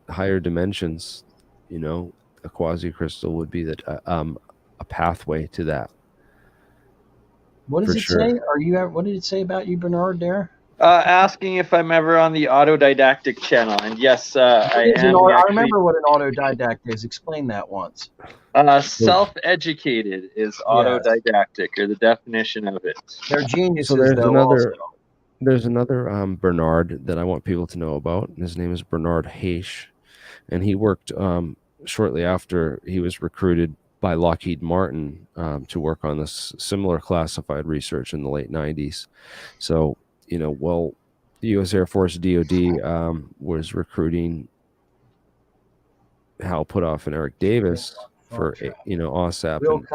higher dimensions, you know, a quasicrystal would be a pathway to that. What does it say? What did it say about you, Bernard, there? Asking if I'm ever on the Autodidactic channel, and yes, I am. I remember what an autodidact is. Explain that once. Self-educated is autodidactic, or the definition of it. They're geniuses. So there's another Bernard that I want people to know about. His name is Bernard Haish, and he worked shortly after he was recruited by Lockheed Martin to work on this similar classified research in the late 90s. So, you know, well, the U.S. Air Force DoD was recruiting Hal Puthoff and Eric Davis for, you know, AAWSAP and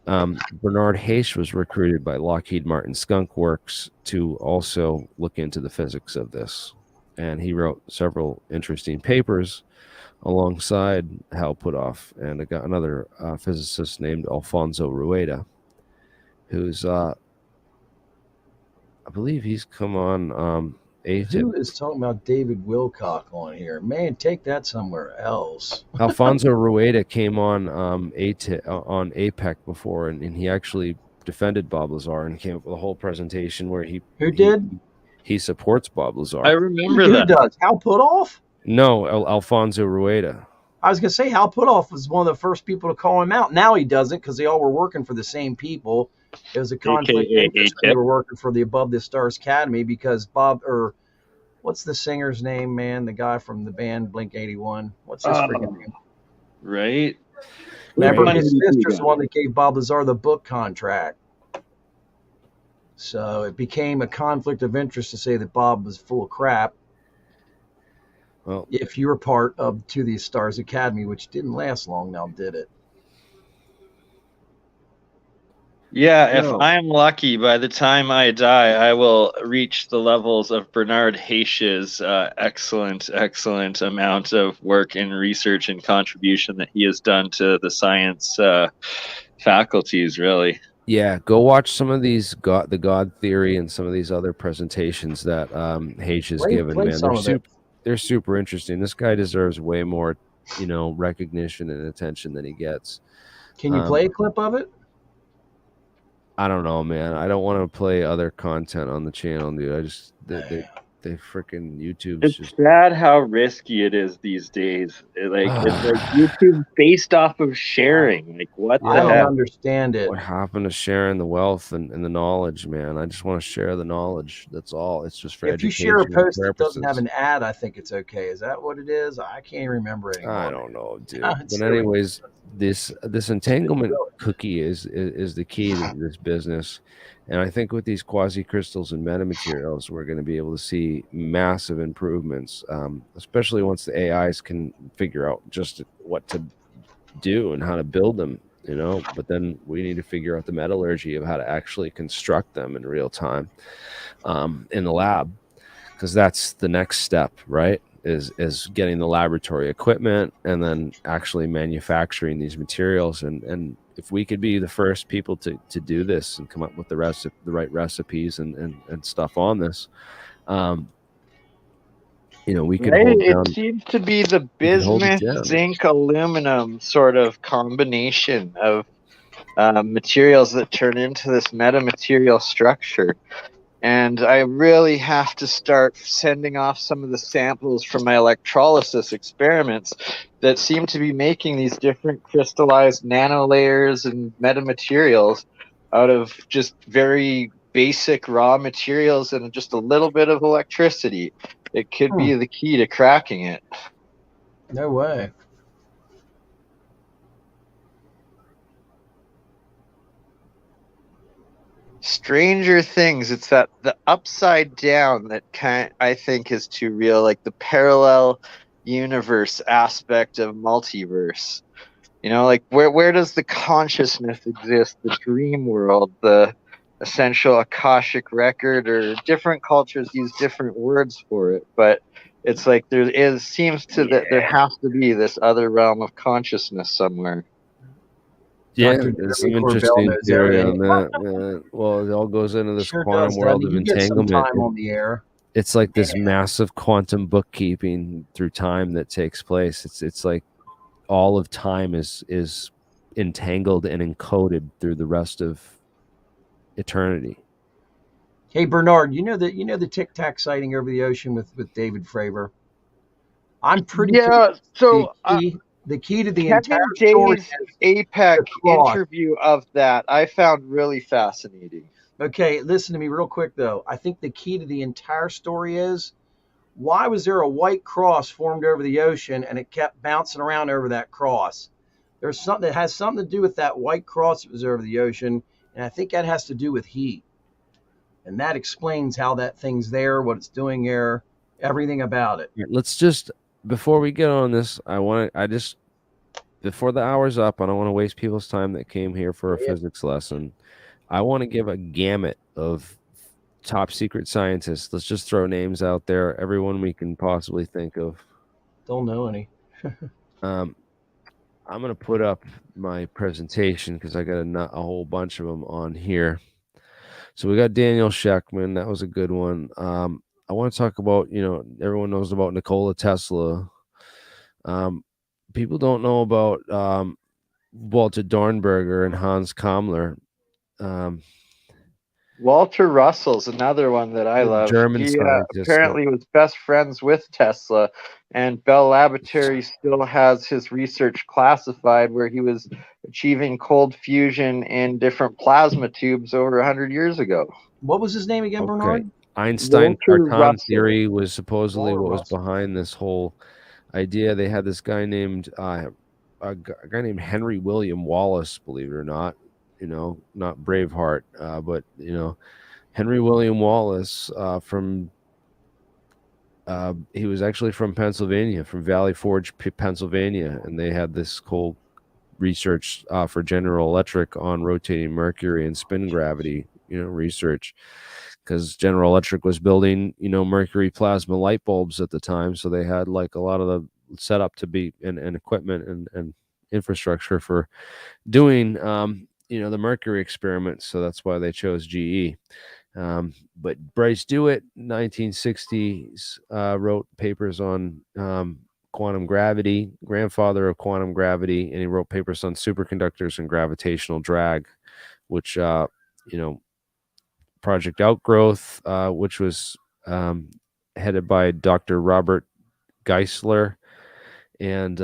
AATIP. Bernard Haish was recruited by Lockheed Martin Skunk Works to also look into the physics of this. And he wrote several interesting papers alongside Hal Puthoff and another physicist named Alfonso Rueda, who's I believe he's come on AATIP. Who is talking about David Wilcock on here? Man, take that somewhere else. Alfonso Rueda came on AATIP, on APEC before, and he actually defended Bob Lazar and came up with a whole presentation where he supports Bob Lazar. I remember Who that. does? Hal Puthoff? No, Alfonso Rueda. I was going to say Hal Puthoff was one of the first people to call him out. Now he doesn't, because they all were working for the same people. It was a conflict of interest. They were working for the Above the Stars Academy because what's the singer's name, man? The guy from the band Blink-182. What's his freaking name? Right. Remember, Right. his sister's the one that gave Bob Lazar the book contract. So it became a conflict of interest to say that Bob was full of crap. Well, if you were part of To the Stars Academy, which didn't last long now, did it? Yeah, if I'm lucky, by the time I die, I will reach the levels of Bernard Haish's excellent amount of work and research and contribution that he has done to the science faculties, really. Yeah, go watch some of these the God Theory and some of these other presentations that Haish has given, man. They're super interesting. This guy deserves way more, recognition and attention than he gets. Can you play a clip of it? I don't know, man. I don't want to play other content on the channel, dude. I just they freaking YouTube's It's sad how risky it is these days. It's like YouTube based off of sharing. Like what the I don't heck? understand it. What happened to sharing the wealth and the knowledge, man? I just want to share the knowledge. That's all. It's just for if you education share a post purposes. that doesn't have an ad, I think it's okay. Is that what it is? I can't remember anymore. I don't know, dude. But anyways, this entanglement cookie is the key to this business. And I think with these quasi-crystals and metamaterials, we're going to be able to see massive improvements, especially once the AIs can figure out just what to do and how to build them, But then we need to figure out the metallurgy of how to actually construct them in real time in the lab, because that's the next step, right? Is getting the laboratory equipment and then actually manufacturing these materials. And if we could be the first people to do this and come up with the right recipes and stuff on this, we could hold down. It seems to be the bismuth, zinc, aluminum sort of combination of materials that turn into this metamaterial structure. And I really have to start sending off some of the samples from my electrolysis experiments that seem to be making these different crystallized nanolayers and metamaterials out of just very basic raw materials and just a little bit of electricity. It could be the key to cracking it. No way. Stranger Things, it's that the upside down that I think is too real, like the parallel universe aspect of multiverse. Like where does the consciousness exist? The dream world, the essential Akashic record, or different cultures use different words for it, but it's like there has to be this other realm of consciousness somewhere. Yeah, there's some interesting theory on that. Well, it all goes into this quantum world of entanglement. Time on the air. It's like this massive quantum bookkeeping through time that takes place. It's like all of time is entangled and encoded through the rest of eternity. Hey Bernard, the Tic Tac sighting over the ocean with David Fravor? I'm pretty so the key to the Kevin entire story Day's APEC interview of that I found really fascinating. Okay, listen to me real quick though. I think the key to the entire story is, why was there a white cross formed over the ocean and it kept bouncing around over that cross? There's something that has something to do with that white cross that was over the ocean, and I think that has to do with heat. And that explains how that thing's there, what it's doing there, everything about it. Let's just, before we get on this, before the hour's up, I don't want to waste people's time that came here for a physics lesson. I want to give a gamut of top secret scientists. Let's just throw names out there. Everyone we can possibly think of. Don't know any. I'm going to put up my presentation because I got a whole bunch of them on here. So we got Daniel Shachtman. That was a good one. I want to talk about, everyone knows about Nikola Tesla. People don't know about Walter Dornberger and Hans Kammler. Walter Russell's another one that I love. German scientist. Apparently was best friends with Tesla, and Bell Laboratories still has his research classified, where he was achieving cold fusion in different plasma tubes over 100 years ago. What was his name again, Bernard? Einstein-Cartan theory was supposedly what was behind this whole idea. They had this guy named a guy named Henry William Wallace, believe it or not, not Braveheart, but Henry William Wallace he was actually from Pennsylvania, from Valley Forge, Pennsylvania, and they had this whole research for General Electric on rotating mercury and spin gravity, research, because General Electric was building, mercury plasma light bulbs at the time, so they had like a lot of the setup to be and equipment and infrastructure for doing, the mercury experiments. So that's why they chose GE. But Bryce Dewitt, 1960s, wrote papers on quantum gravity, grandfather of quantum gravity, and he wrote papers on superconductors and gravitational drag, which, Project Outgrowth, which was headed by Dr. Robert Geisler, and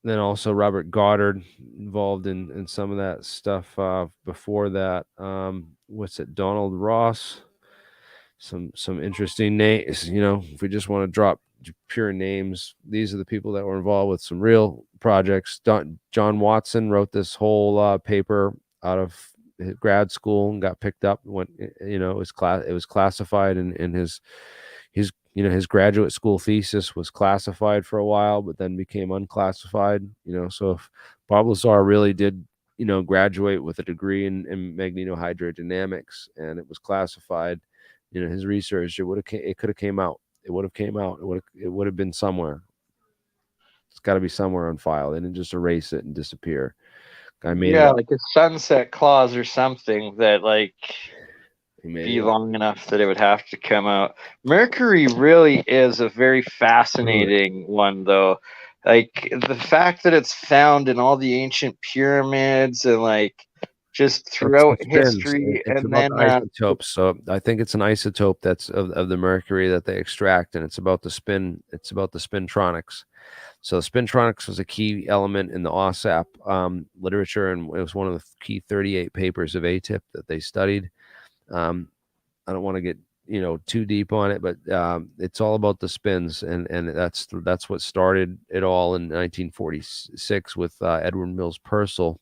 then also Robert Goddard, involved in some of that stuff before that. Donald Ross, some interesting names. If we just want to drop pure names, these are the people that were involved with some real projects. John Watson wrote this whole paper out of grad school and got picked up. It was classified in his his graduate school thesis was classified for a while, but then became unclassified. So if Bob Lazar really did, graduate with a degree in magnetohydrodynamics, and it was classified, his research, it could have came out. It would have came out. It would have been somewhere. It's got to be somewhere on file. They didn't just erase it and disappear. I made it up. Like a sunset clause or something that be long enough that it would have to come out. Mercury really is a very fascinating one, though. Like the fact that it's found in all the ancient pyramids and just throughout history, it's and about then the isotopes. So I think it's an isotope that's of the mercury that they extract, and it's about the spin. It's about the spintronics. So spintronics was a key element in the AAWSAP literature, and it was one of the key 38 papers of AATIP that they studied. I don't want to get too deep on it, but it's all about the spins, and that's what started it all in 1946 with Edward Mills Purcell,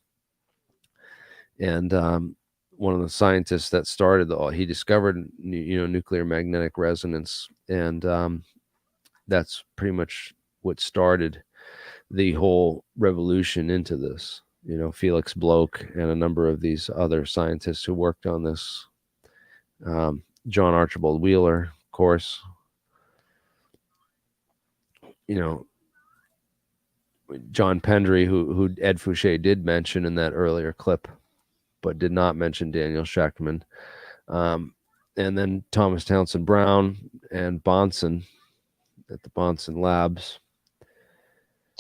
and one of the scientists that started he discovered nuclear magnetic resonance, and that's pretty much what started the whole revolution into this. Felix Bloch and a number of these other scientists who worked on this. John Archibald Wheeler, of course. John Pendry, who Ed Fouche did mention in that earlier clip, but did not mention Daniel Shachtman. And then Thomas Townsend Brown and Bonson at the Bonson Labs.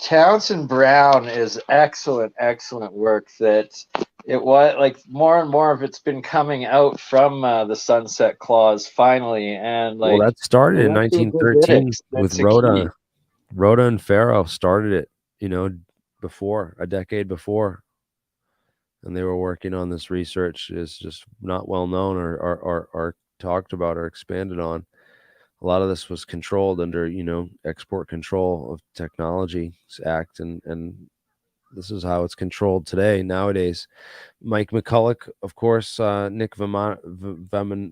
Townsend Brown is excellent work that it was more and more of it's been coming out from the Sunset Clause finally, and that started in 1913 with Rhoda and Farrow started it, before a decade before, and they were working on this research. Is just not well known or talked about or expanded on. A lot of this was controlled under, Export Control of Technologies Act, and this is how it's controlled today, nowadays. Mike McCulloch, of course, Nick Vamivakas,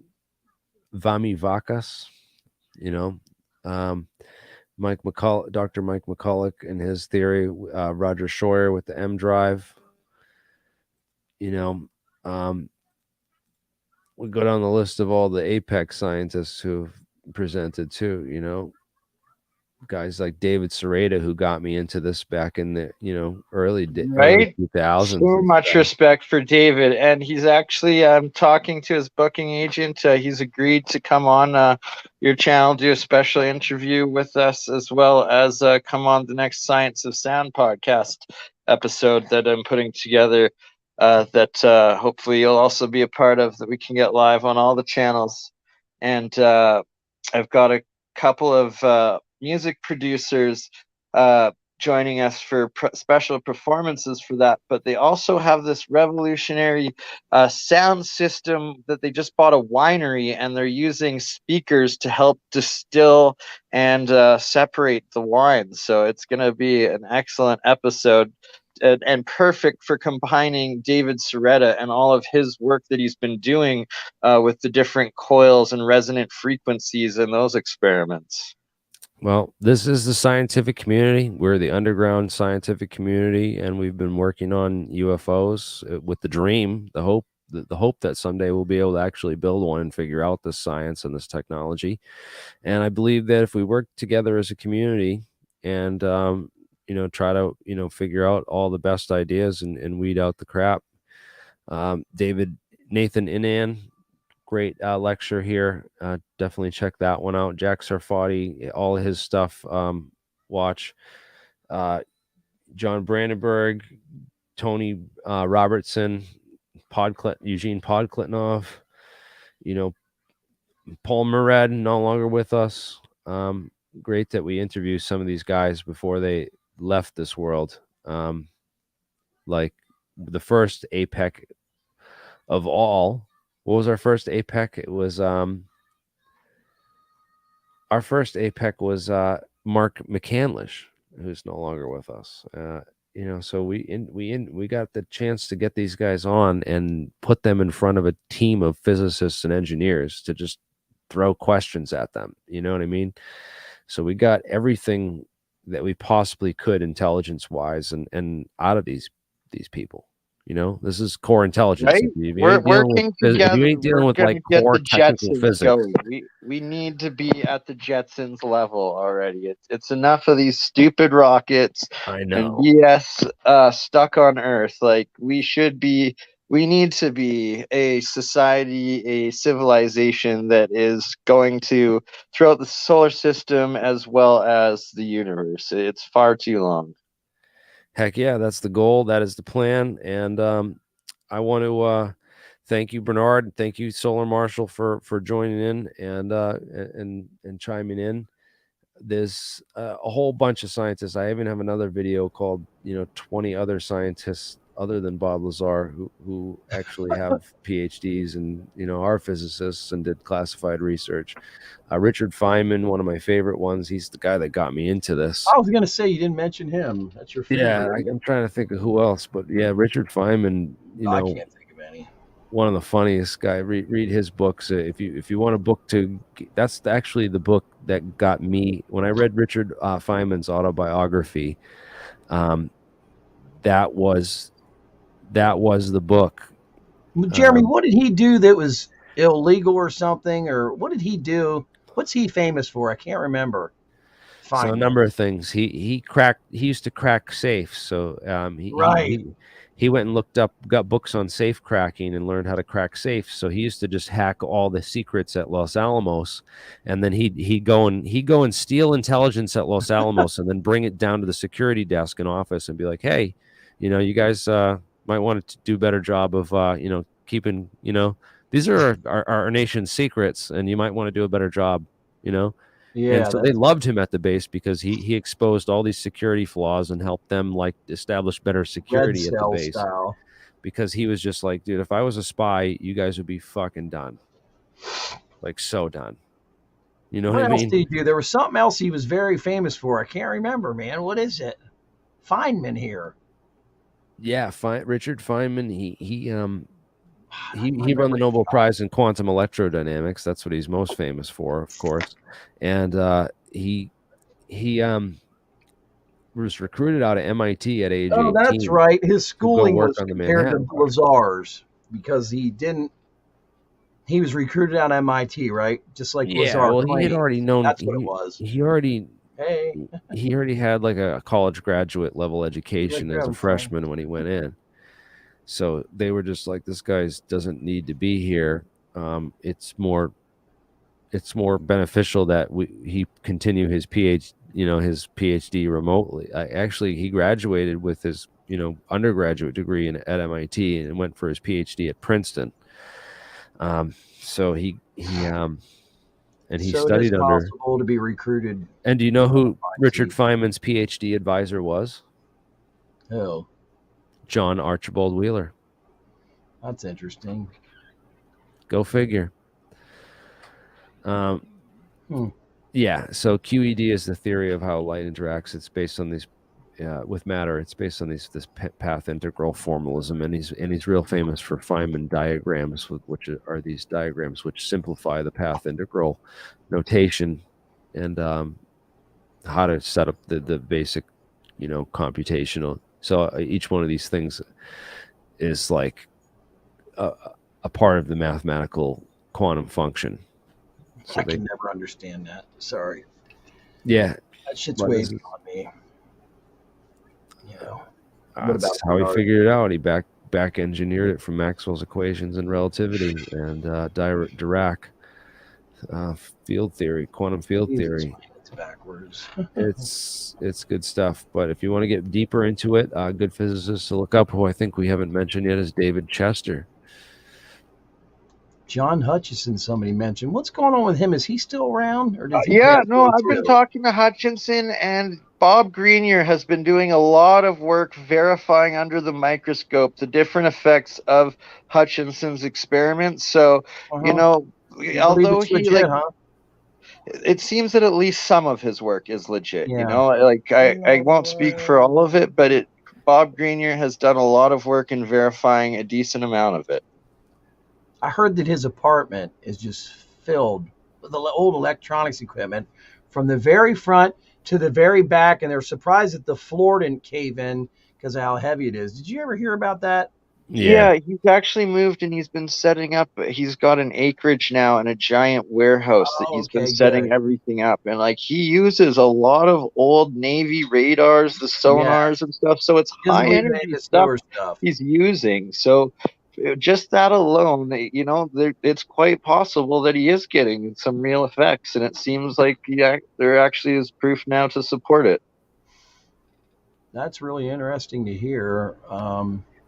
Mike McCulloch, Dr. Mike McCulloch and his theory, Roger Scheuer with the M drive. We go down the list of all the apex scientists who've presented too, guys like David Sereda, who got me into this back in the early 2000s. So much respect for David, and he's actually talking to his booking agent. He's agreed to come on your channel, do a special interview with us, as well as come on the next Science of Sound podcast episode that I'm putting together, that hopefully you'll also be a part of, that we can get live on all the channels. And I've got a couple of music producers joining us for special performances for that. But they also have this revolutionary sound system that they just bought a winery, and they're using speakers to help distill and separate the wine. So it's going to be an excellent episode. And perfect for combining David Soretta and all of his work that he's been doing with the different coils and resonant frequencies in those experiments. Well, this is the scientific community. We're the underground scientific community, and we've been working on UFOs with the dream, the hope that someday we'll be able to actually build one and figure out this science and this technology. And I believe that if we work together as a community and try to figure out all the best ideas and weed out the crap. Nathan Inan, great lecture here. Definitely check that one out. Jack Sarfati, all of his stuff. Watch. John Brandenburg, Tony Robertson, Eugene Podkletnov, Paul Murad, no longer with us. Great that we interviewed some of these guys before they left this world. Like the first APEC of all. What was our first APEC? It was our first APEC was Mark McCandlish, who's no longer with us. So we got the chance to get these guys on and put them in front of a team of physicists and engineers to just throw questions at them. You know what I mean? So we got everything that we possibly could intelligence wise and out of these people. This is core intelligence. Right? We're working together. You ain't dealing with like core technical physics. Going. We need to be at the Jetsons level already. It's enough of these stupid rockets and BS stuck on Earth. Like we need to be a society, a civilization that is going to throughout the solar system as well as the universe. It's far too long. Heck yeah, that's the goal. That is the plan. And I want to thank you, Bernard. Thank you, Solar Marshal, for joining in and chiming in. There's a whole bunch of scientists. I even have another video called 20 other scientists other than Bob Lazar who actually have PhDs and are physicists and did classified research. Richard Feynman, one of my favorite ones. He's the guy that got me into this. I was going to say you didn't mention him. That's your favorite. Yeah, I'm trying to think of who else, but yeah, Richard Feynman. I can't think of any. One of the funniest guy. Read his books if you want a book to. That's actually the book that got me when I read Richard Feynman's autobiography. That was the book. Jeremy, what did he do that was illegal or something? Or what did he do? What's he famous for? I can't remember. So a number of things. He used to crack safes. So he went and got books on safe cracking and learned how to crack safes. So he used to just hack all the secrets at Los Alamos, and then he'd go and steal intelligence at Los Alamos and then bring it down to the security desk and office and be like, hey, you guys might want to do a better job of keeping these are our nation's secrets, and you might want to do a better job. Yeah, and so they loved him at the base because he exposed all these security flaws and helped them like establish better security at the base. Style. Because he was just like, dude, if I was a spy, you guys would be fucking done. Like so done. You know what I mean? What else did he do? There was something else he was very famous for. I can't remember, man. What is it? Feynman here. Yeah, Richard Feynman. He won the Nobel Prize in quantum electrodynamics. That's what he's most famous for, of course. And he was recruited out of MIT at age 18. Oh, that's right. His schooling was compared to Lazar's because he was recruited out of MIT, right? Just like Lazar. Well, he had already known. That's what it was. He already had like a college graduate level education as a freshman when he went in. So they were just like, this guy doesn't need to be here. It's more beneficial that he continue his PhD remotely. He graduated with his undergraduate degree at MIT and went for his PhD at Princeton. So he and he So it studied is under. possible to be recruited. And do you know who Richard Feynman's PhD advisor was? Who? John Archibald Wheeler. That's interesting. Go figure. Yeah, so QED is the theory of how light interacts. It's based on these with matter. It's based on this path integral formalism, and he's real famous for Feynman diagrams, which are these diagrams which simplify the path integral notation, and how to set up the basic, computational. So each one of these things is like a part of the mathematical quantum function. So I can never understand that. Sorry. Yeah. That shit's way beyond me. That's how he figured it out. He back engineered it from Maxwell's equations and relativity and Dirac field theory, quantum field theory. It's backwards. It's good stuff. But if you want to get deeper into it, a good physicist to look up, who I think we haven't mentioned yet, is David Chester. John Hutchison, somebody mentioned. What's going on with him? Is he still around? Or I've been talking to Hutchinson, and Bob Grenier has been doing a lot of work verifying under the microscope the different effects of Hutchinson's experiments. So, although he legit, it seems that at least some of his work is legit. Yeah. I won't speak for all of it, but Bob Grenier has done a lot of work in verifying a decent amount of it. I heard that his apartment is just filled with the old electronics equipment from the very front to the very back, and they're surprised that the floor didn't cave in because of how heavy it is. Did you ever hear about that? Yeah, he's actually moved, and he's been setting up. He's got an acreage now and a giant warehouse that he's been setting everything up. And he uses a lot of old Navy radars, the sonars and stuff. So it's high energy stuff he's using. So just that alone, it's quite possible that he is getting some real effects, and it seems like there actually is proof now to support it. That's really interesting to hear.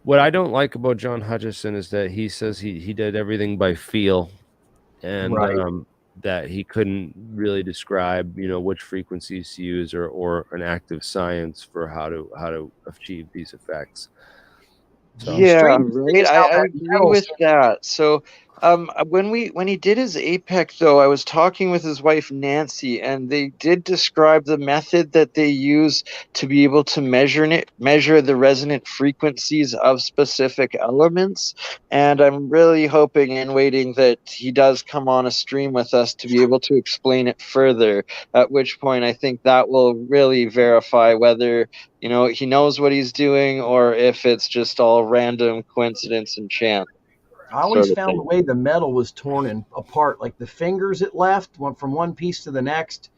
What I don't like about John Hutchison is that he says he did everything by feel, and that he couldn't really describe, which frequencies to use or an active science for how to achieve these effects. So. Yeah, right. I agree with that. So when he did his APEC, though, I was talking with his wife Nancy, and they did describe the method that they use to be able to measure the resonant frequencies of specific elements. And I'm really hoping and waiting that he does come on a stream with us to be able to explain it further, at which point I think that will really verify whether he knows what he's doing or if it's just all random coincidence and chance. I always found the way the metal was torn apart, like the fingers it left went from one piece to the next.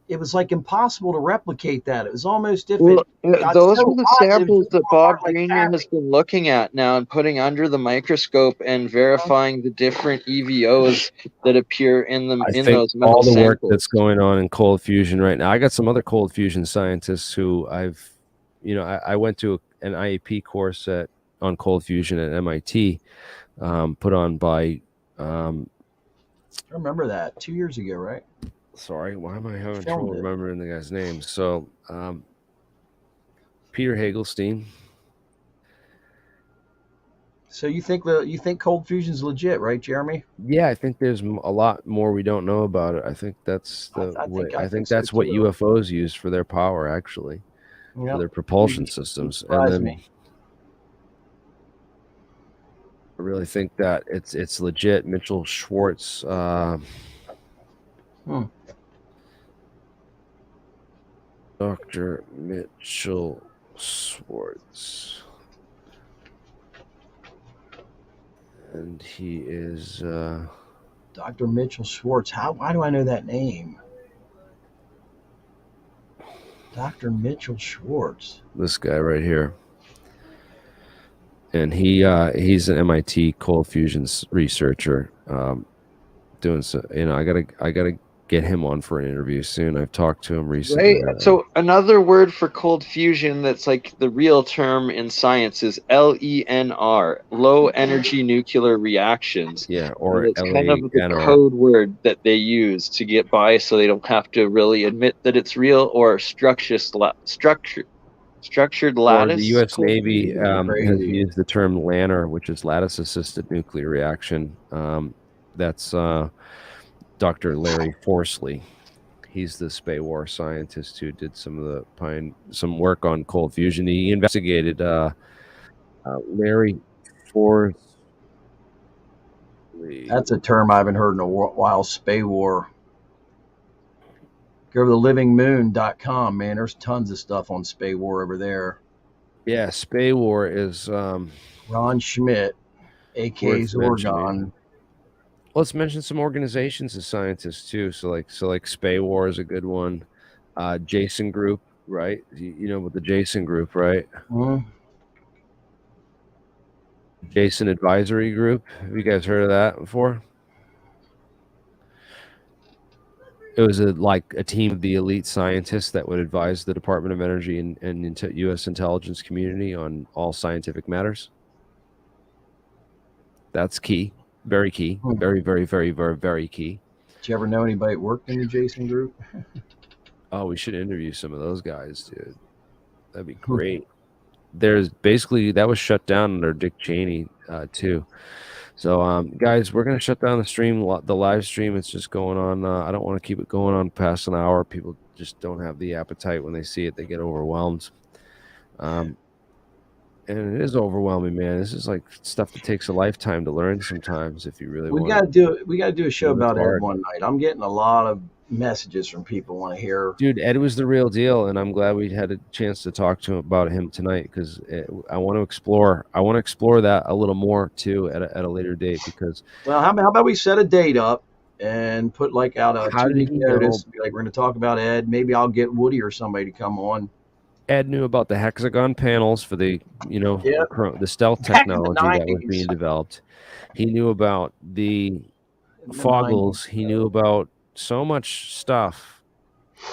It was impossible to replicate that. It was almost if those are the samples that Bob Grenier has been looking at now and putting under the microscope and verifying the different EVOs that appear in those metal all the samples. work that's going on in cold fusion right now. I got some other cold fusion scientists who I went to an IAP course on cold fusion at MIT, put on by. I remember that 2 years ago, right? Sorry, why am I having trouble remembering the guy's name? So, Peter Hagelstein. So you think cold fusion's legit, right, Jeremy? Yeah, I think there's a lot more we don't know about it. I think that's I think that's what UFOs use for their power, actually, for their propulsion systems. And then I really think that it's legit. Mitchell Schwartz. Dr. Mitchell Schwartz. And he is Dr. Mitchell Schwartz. Why do I know that name? Dr. Mitchell Schwartz. This guy right here. And he's an MIT cold fusion researcher. Doing so, I gotta get him on for an interview soon. I've talked to him recently. Right. So another word for cold fusion that's like the real term in science is LENR, low energy nuclear reactions. Yeah, or it's kind of the LANR. code word that they use to get by, so they don't have to really admit that it's real, or structured lattice. Or the U.S. Navy has Crazy. used the term LANR, which is lattice-assisted nuclear reaction. That's Dr. Larry Forsley. He's the Spey-War scientist who did some work on cold fusion. He investigated Larry Forsley. That's a term I haven't heard in a while. Spey-War. Go to the livingmoon.com, man. There's tons of stuff on Spey-War over there. Yeah, Spey-War is Ron Schmidt, AK's Oregon. Let's mention some organizations of scientists too. So like Spey-War is a good one. Jason Group, right? You know about the Jason Group, right? Mm-hmm. Jason Advisory Group. Have you guys heard of that before? It was a team of the elite scientists that would advise the Department of Energy and U.S. intelligence community on all scientific matters. That's key. Very key. Very, very, very, very, very key. Did you ever know anybody that worked in the Jason Group? Oh, we should interview some of those guys, dude. That'd be great. There's basically, that was shut down under Dick Cheney too. So guys, we're gonna shut down the stream, the live stream. It's just going on. I don't want to keep it going on past an hour. People just don't have the appetite. When they see it, they get overwhelmed. And it is overwhelming, man. This is like stuff that takes a lifetime to learn sometimes if you really want. We gotta do a show about Ed one night. I'm getting a lot of messages from people want to hear. Dude, Ed was the real deal, and I'm glad we had a chance to talk to him about him tonight, because I want to explore that a little more too at a later date. Because how about we set a date up and put like out a 2-week notice, be like, we're going to talk about Ed. Maybe I'll get Woody or somebody to come on. Ed knew about the hexagon panels for the the stealth technology that was being developed. He knew about the foggles. He knew about so much stuff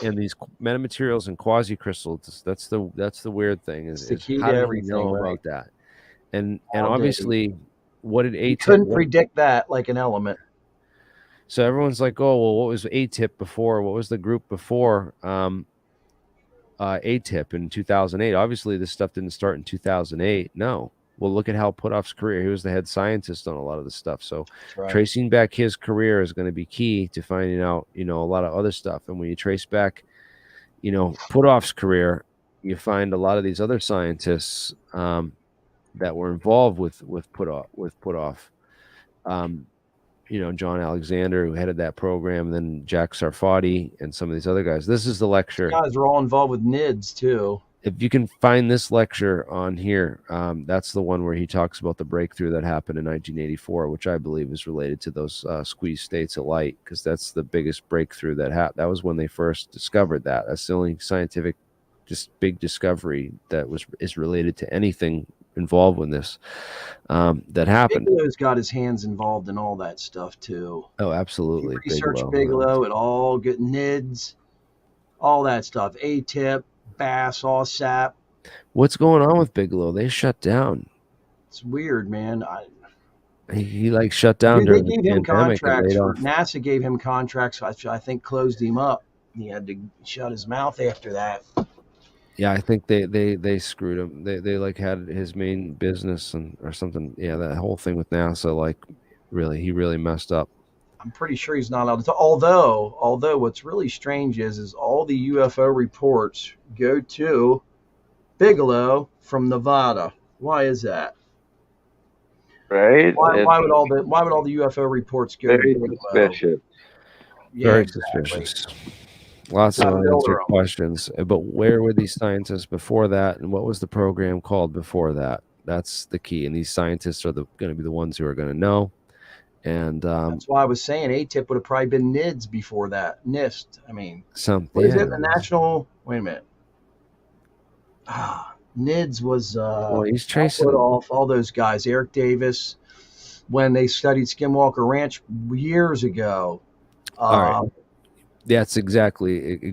in these metamaterials and quasicrystals. That's the weird thing is how do we know about that? And obviously, what did AATIP? Couldn't predict that like an element. So everyone's like, oh well, what was AATIP before? What was the group before AATIP in 2008? Obviously, this stuff didn't start in 2008. No. Well, look at how Puthoff's career. He was the head scientist on a lot of this stuff. So tracing back his career is going to be key to finding out, a lot of other stuff. And when you trace back, Puthoff's career, you find a lot of these other scientists that were involved with Puthoff. John Alexander, who headed that program, and then Jack Sarfati and some of these other guys. This is the lecture. These guys are all involved with NIDS too. If you can find this lecture on here, that's the one where he talks about the breakthrough that happened in 1984, which I believe is related to those squeezed states of light, because that's the biggest breakthrough that happened. That was when they first discovered that. That's the only scientific, just big discovery that is related to anything involved with this that happened. Bigelow's got his hands involved in all that stuff too. Oh, absolutely. He researched Bigelow, it all get NIDS, all that stuff. AATIP, BAASS, AAWSAP. What's going on with Bigelow? They shut down. It's weird, man. He shut down during the pandemic. NASA gave him contracts, I think closed him up. He had to shut his mouth after that. Yeah, I think they screwed him. They had his main business or something. Yeah, that whole thing with NASA, he really messed up. I'm pretty sure he's not allowed to. Although what's really strange is all the UFO reports go to Bigelow from Nevada. Why is that? Right? Why would all the UFO reports go to Bigelow? Suspicious. Yeah, Very exactly. suspicious. Lots of unanswered questions. But where were these scientists before that, and what was the program called before that? That's the key. And these scientists are going to be the ones who are going to know. And that's why I was saying AATIP would have probably been NIDS before that. NIST. I mean, something. What is it? The National. Wait a minute. NIDS was. Well, he's tracing off all those guys. Eric Davis, when they studied Skinwalker Ranch years ago. All right. That's exactly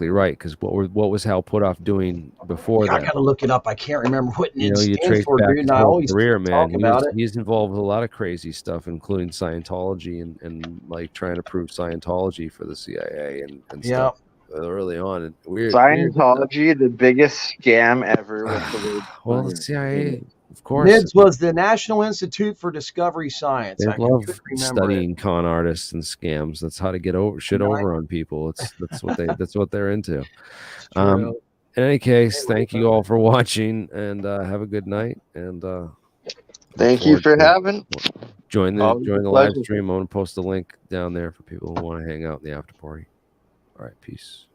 right. Because what was Hal Puthoff doing before I that? gotta look it up. I can't remember what it You stands trace for, back dude. his And I whole always career, man. talk about it. He's involved with a lot of crazy stuff, including Scientology and like trying to prove Scientology for the CIA and stuff early on. And weird Scientology, the biggest scam ever with the word. well, the CIA, of course. NIDS was the National Institute for Discovery Science. They I love couldn't remember studying con artists and scams. That's how to get over on people. That's what they're into. In any case, thank you all for watching, and have a good night. And thank you for having. Join the live stream. I'm gonna post a link down there for people who want to hang out in the after party. All right, peace.